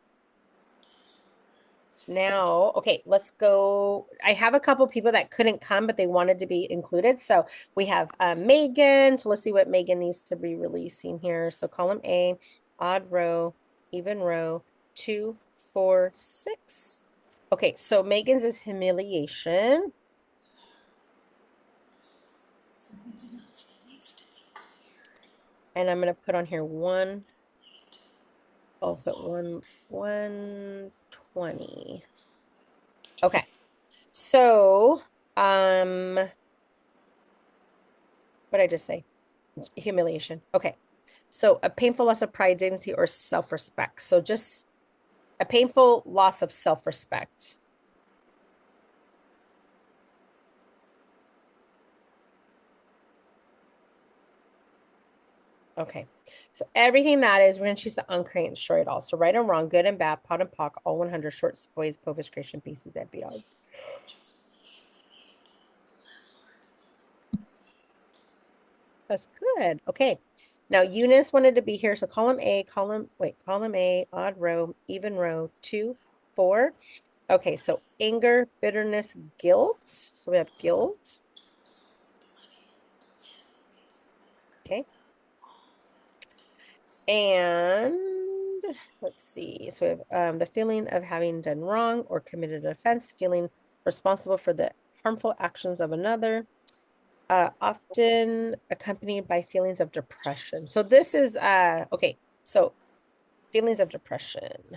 Now, okay, let's go. I have a couple people that couldn't come, but they wanted to be included. So we have Megan. So let's see what Megan needs to be releasing here. So column A, odd row, even row, 2, 4, 6. Okay, so Megan's is humiliation. And I'm going to put on here 1. I'll put 120. Okay. So, what did I just say? Humiliation. Okay. So a painful loss of pride, dignity, or self-respect. So just a painful loss of self-respect. Okay. So everything that is, we're going to choose the uncreate and destroy it all. So right and wrong, good and bad, pot and pock, all 100 shorts, boys, povis, creation, pieces, and beyonds. That's good. Okay. Now Eunice wanted to be here. So column A, column A, odd row, even row, 2, 4. Okay. So anger, bitterness, guilt. So we have guilt. Okay. And let's see. So we have the feeling of having done wrong or committed an offense, feeling responsible for the harmful actions of another, often accompanied by feelings of depression. So this is okay. So feelings of depression.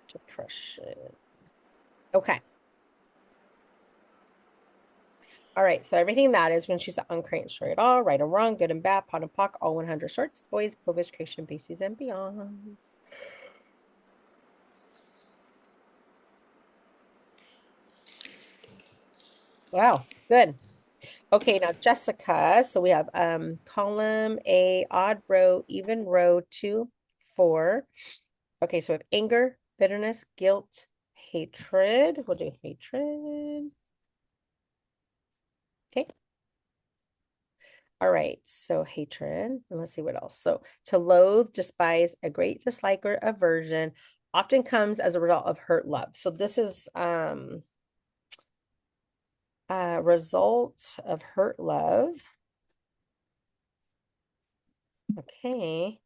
Depression. Okay. All right, so everything that is when she's uncreate and destroy it all, right and wrong, good and bad, pot and pock, all 100 shorts, boys, povis, creation, bases, and beyond. Wow, good. Okay, now Jessica. So we have column A, odd row, even row, 2, 4. Okay, so we have anger, bitterness, guilt, hatred. We'll do hatred. Okay. All right, so hatred. And let's see what else. So to loathe, despise, a great dislike or aversion often comes as a result of hurt love. So this is a result of hurt love. Okay.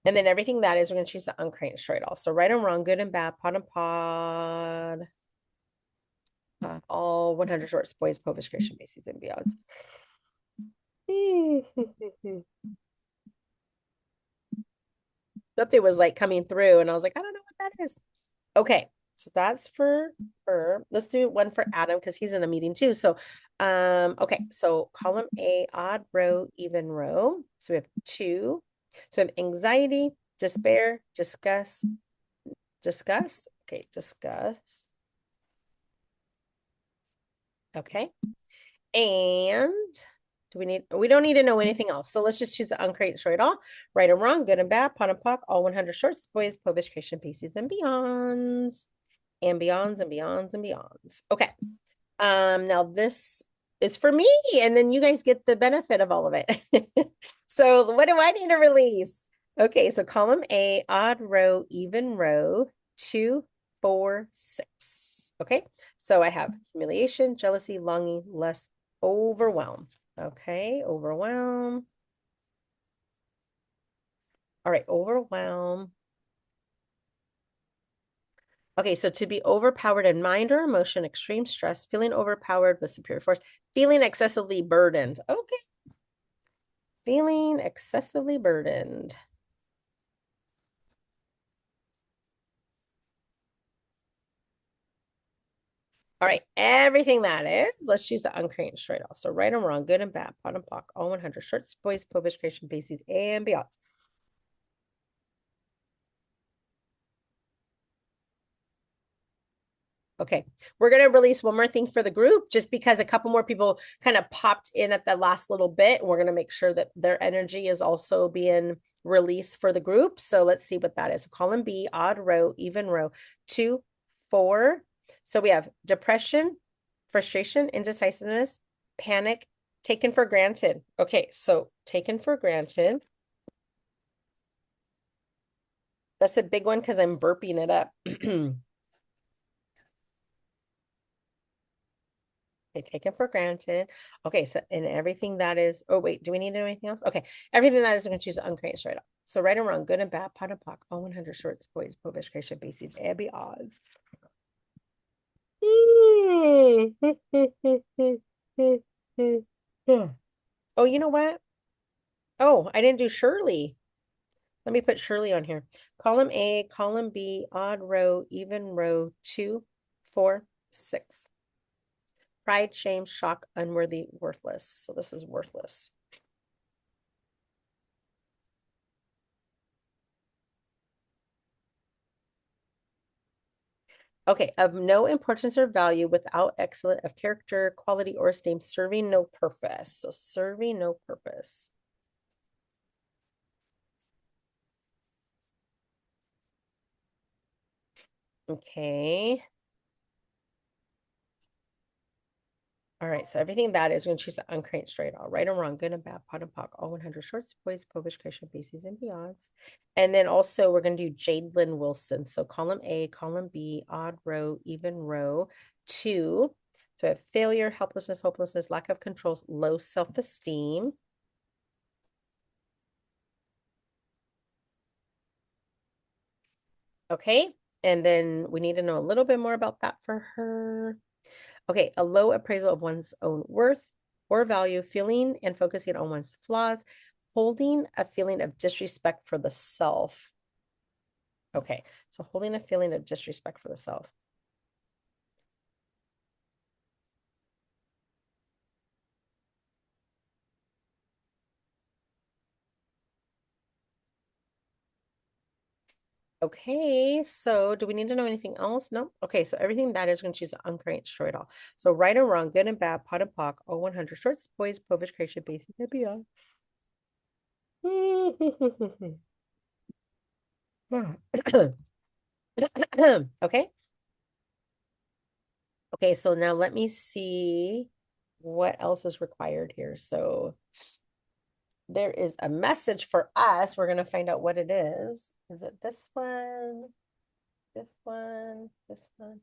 And then everything that is, we're going to choose the uncreate and destroy it all. So right and wrong, good and bad, pot and pod, all 100 shorts, boys, povis, creation, bases, and beyonds. Something was like coming through and I was like, I don't know what that is. Okay, so that's for her. Let's do one for Adam because he's in a meeting too. So, okay, so column A, odd row, even row. So we have 2. So we have anxiety, despair, disgust. Okay, disgust. Okay. And we don't need to know anything else. So let's just choose the uncreate and destroy it all. Right and wrong, good and bad, pot and pock, all 100 shorts, boys, povis, creation, pieces, and beyonds. And beyonds and beyonds and beyonds. Okay. Now this is for me, and then you guys get the benefit of all of it. So what do I need to release? Okay, so column A, odd row, even row, 2, 4, 6. Okay, so I have humiliation, jealousy, longing, lust, overwhelm. Okay, overwhelm. All right, overwhelm. Okay, so to be overpowered in mind or emotion, extreme stress, feeling overpowered with superior force, feeling excessively burdened. Okay. Feeling excessively burdened. All right, everything that is, let's choose the uncreate straight off. So right and wrong, good and bad, pot and pock, all 100, shorts, boys, publish, creation, bases, and beyond. Okay, we're going to release one more thing for the group just because a couple more people kind of popped in at the last little bit. We're going to make sure that their energy is also being released for the group. So let's see what that is. So column B, odd row, even row, 2, 4. So we have depression, frustration, indecisiveness, panic, taken for granted. Okay, so taken for granted. That's a big one because I'm burping it up. Okay, taken for granted. Okay, so and everything that is, oh wait, do we need to do anything else? Okay, everything that is, we're going to choose to uncreate straight up. So right and wrong, good and bad, pot and pock, all 100 shorts, boys, publish, creation, bases, and be odds. Oh, you know what? Oh, I didn't do Shirley. Let me put Shirley on here. Column A, column B, odd row, even row, 2, 4, 6. Pride, shame, shock, unworthy, worthless. So this is worthless. Okay, of no importance or value, without excellent of character, quality, or esteem, serving no purpose. So serving no purpose. Okay. All right, so everything that is, we're going to choose to uncreate straight all. Right or wrong, good and bad, pot and pock, all 100 shorts, boys, publish, creation, bases, and beyonds. And then also we're going to do Jadelyn Wilson. So column A, column B, odd row, even row, 2. So I have failure, helplessness, hopelessness, lack of control, low self-esteem. Okay, and then we need to know a little bit more about that for her. Okay, a low appraisal of one's own worth or value, feeling and focusing on one's flaws, holding a feeling of disrespect for the self. Okay, so holding a feeling of disrespect for the self. Okay, so do we need to know anything else? No. Okay, so everything that is going to choose to uncreate destroy it all. So right or wrong, good and bad, pot and pock, all 100 shorts, boys, publish, creation, basic, and beyond. Okay. Okay, so now let me see what else is required here. So there is a message for us. We're going to find out what it is. Is it this one? This one? This one?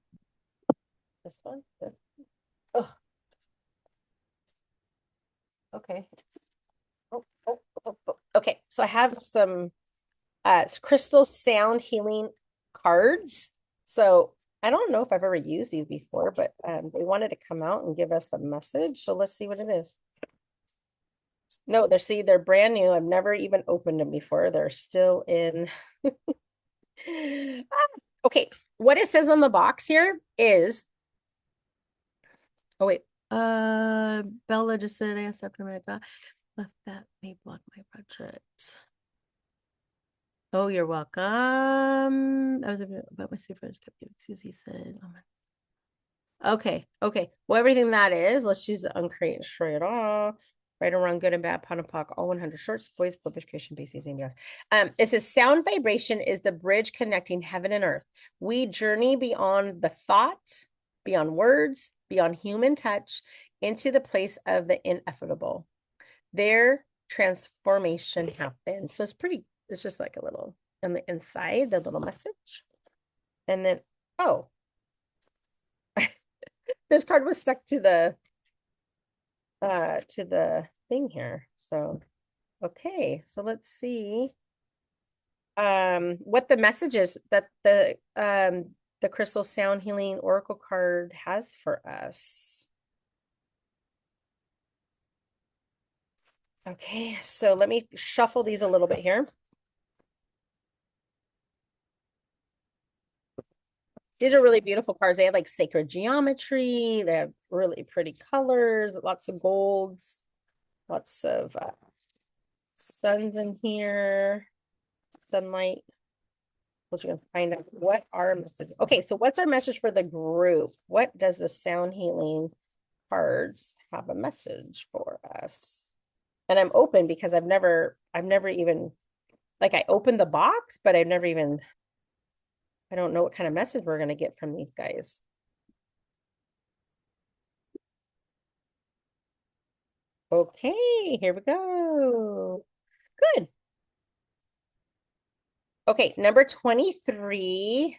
This one? This one? Oh. Okay. Oh. Okay, so I have some crystal sound healing cards. So I don't know if I've ever used these before, but they wanted to come out and give us a message. So let's see what it is. No, they're brand new. I've never even opened them before. They're still in. Okay, what it says on the box here is, oh wait, Bella just said I accept her left that may block my project. Oh, you're welcome. I was about my supervisor kept you excuse. He said, oh my. Okay. Well, everything that is, let's choose the uncreate and destroy it all. Right or wrong, good and bad, pot and pock, all 100 shorts, boys, publish, creation, bases, and beyond. It says sound vibration is the bridge connecting heaven and earth. We journey beyond the thought, beyond words, beyond human touch, into the place of the ineffable. There, transformation happens. So it's just like a little on the inside, the little message. And then, oh, this card was stuck to the to the thing here. So, okay, so let's see what the message is that the Crystal Sound Healing Oracle card has for us. Okay, so let me shuffle these a little bit here. These are really beautiful cards. They have like sacred geometry. They have really pretty colors, lots of golds, lots of suns in here, sunlight. What you can find out what our message. Okay, so what's our message for the group? What does the Sound Healing cards have a message for us? And I'm open because I've never even, like, I opened the box, but I don't know what kind of message we're going to get from these guys. Okay, here we go. Good. Okay, number 23.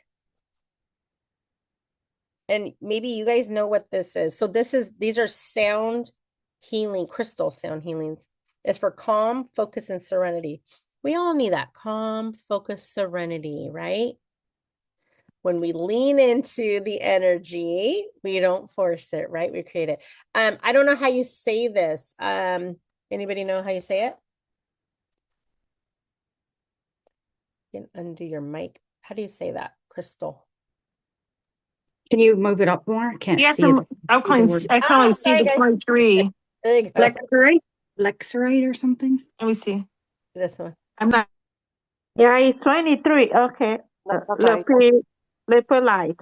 And maybe you guys know what this is. So these are sound healing, crystal sound healings. It's for calm, focus, and serenity. We all need that calm, focus, serenity, right? When we lean into the energy, we don't force it, right? We create it. I don't know how you say this. Anybody know how you say it? You can undo your mic. How do you say that, Crystal? Can you move it up more? I can't see it. I can only see the 23. There you go. Lexerite or something? Let me see. This one. I'm not. Yeah, it's 23. Okay. Lepidolite. Lepidolite.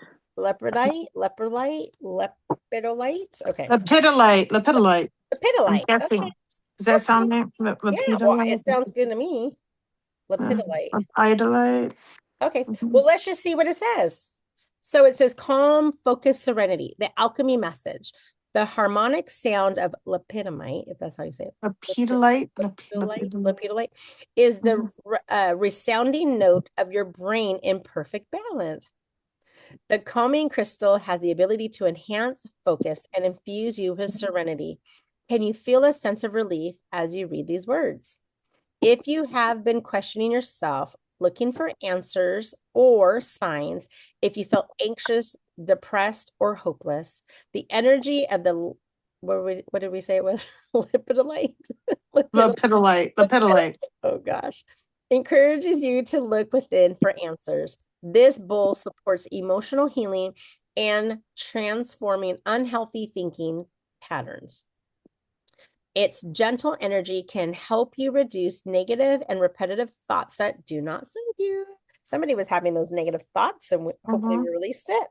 Okay. Lepidolite. Lepidolite. Guessing. Okay. Does that sound right? Yeah, well, it sounds good to me. Lepidolite. Lepidolite. Okay. Well, let's just see what it says. So it says calm, focus, serenity, the alchemy message, the harmonic sound of lepidolite, if that's how you say it. Lepidolite is the resounding note of your brain in perfect balance. The calming crystal has the ability to enhance focus and infuse you with serenity. Can you feel a sense of relief as you read these words? If you have been questioning yourself, looking for answers or signs, if you felt anxious, depressed, or hopeless, the energy of the, what did we say it was? Lepidolite? Lepidolite. Oh gosh. Encourages you to look within for answers. This bowl supports emotional healing and transforming unhealthy thinking patterns. Its gentle energy can help you reduce negative and repetitive thoughts that do not serve you. Somebody was having those negative thoughts and hopefully we released it.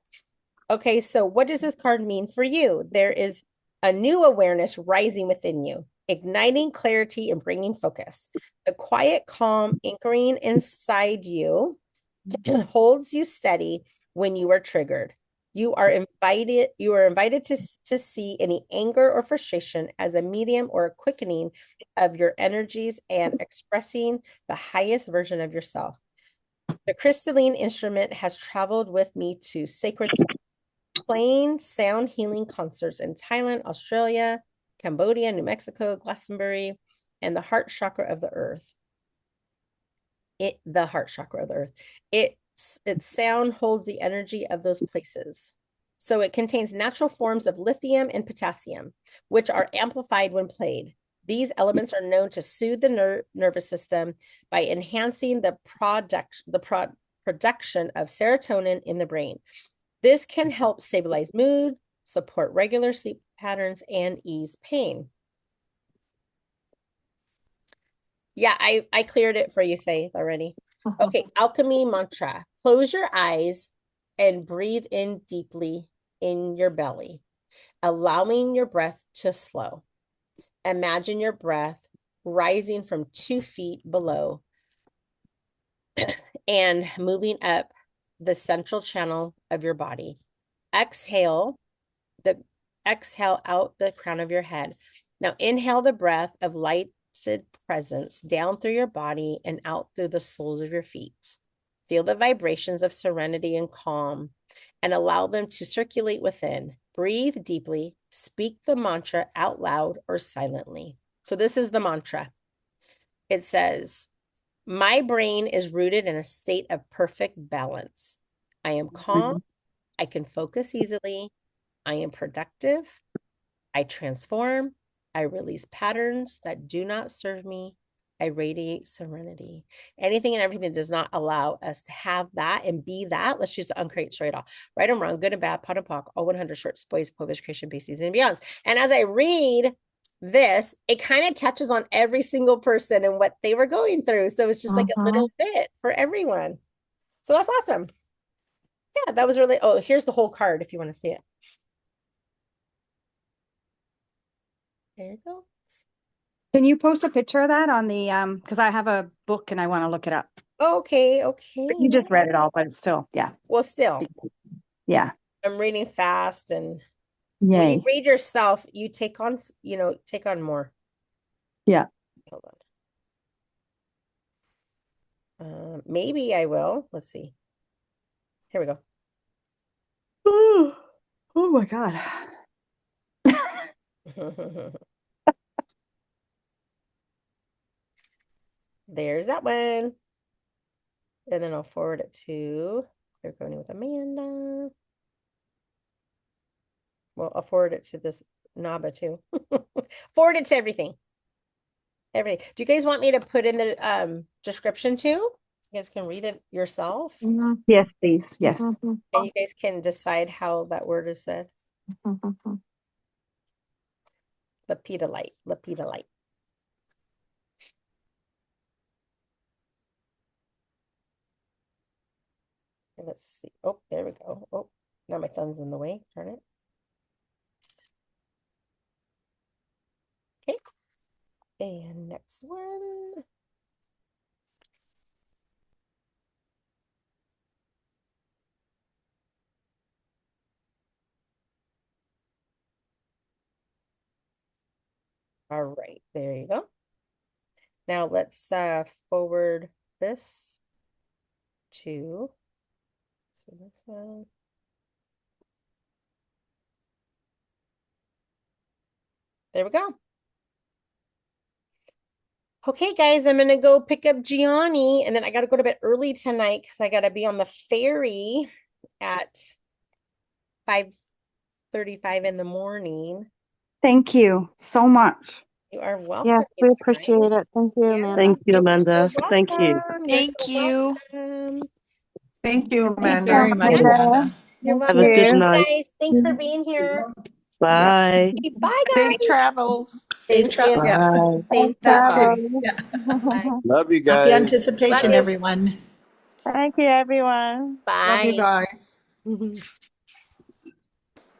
Okay, so what does this card mean for you? There is a new awareness rising within you, igniting clarity and bringing focus. The quiet calm anchoring inside you holds you steady when you are triggered. You are invited to see any anger or frustration as a medium or a quickening of your energies and expressing the highest version of yourself. The crystalline instrument has traveled with me to sacred playing sound healing concerts in Thailand, Australia, Cambodia, New Mexico, Glastonbury, and the heart chakra of the earth. The heart chakra of the earth. Its sound holds the energy of those places. So it contains natural forms of lithium and potassium, which are amplified when played. These elements are known to soothe the nervous system by enhancing the production of serotonin in the brain. This can help stabilize mood, support regular sleep patterns, and ease pain. Yeah, I cleared it for you, Faith, already. Okay, alchemy mantra. Close your eyes and breathe in deeply in your belly, allowing your breath to slow. Imagine your breath rising from 2 feet below and moving up the central channel of your body. Exhale out the crown of your head. Now inhale the breath of lighted presence down through your body and out through the soles of your feet. Feel the vibrations of serenity and calm and allow them to circulate within. Breathe deeply, speak the mantra out loud or silently. So this is the mantra. It says, my brain is rooted in a state of perfect balance. I am calm. I can focus easily. I am productive. I transform. I release patterns that do not serve me. I radiate serenity. Anything and everything that does not allow us to have that and be that. Let's choose to uncreate straight off. Right and wrong, good and bad, pot and pock, all 100 shorts, boys, povers, creation, bases, and beyonds. And as I read this, it kind of touches on every single person and what they were going through. So it's just like a little bit for everyone. So that's awesome. Yeah, that was really, oh, here's the whole card if you want to see it. There you go. Can you post a picture of that on the, because I have a book and I want to look it up. Okay. But you just read it all, but it's still, yeah. Well, still. Yeah. I'm reading fast, and Yay. when you read yourself, you take on more. Yeah. Hold on. Maybe I will. Let's see. Here we go. Oh my God. There's that one. And then I'll forward it to Clear Coding with Amanda. Well, I'll forward it to this Naba too. Forward it to everything. Everything. Do you guys want me to put in the description too? You guys can read it yourself. Yes, please. Yes. And you guys can decide how that word is said. Lepidolite. Lepidolite. Let's see. Oh, there we go. Oh, now my thumb's in the way. Turn it. Okay. And next one. All right, there you go. Now let's forward this to this one. There we go. Okay, guys, I'm gonna go pick up Gianni, and then I gotta go to bed early tonight because I gotta be on the ferry at 5:35 in the morning. Thank you so much. You are welcome. Yes, we appreciate it. Thank you, Amanda. Thank you, Amanda. So Thank you. welcome. Thank you. Thank you, Thank you Amanda. very much, Amanda. Amanda. You're Thank welcome. Have a good you. night. Guys, thanks for being here. Bye. Okay, bye, guys. Safe travels. Safe Thank travel. you. Yeah, Bye. Thank that you. too. Yeah. Bye. Love you Happy guys. anticipation, Love you. everyone. Thank you, everyone. Love you Bye. guys.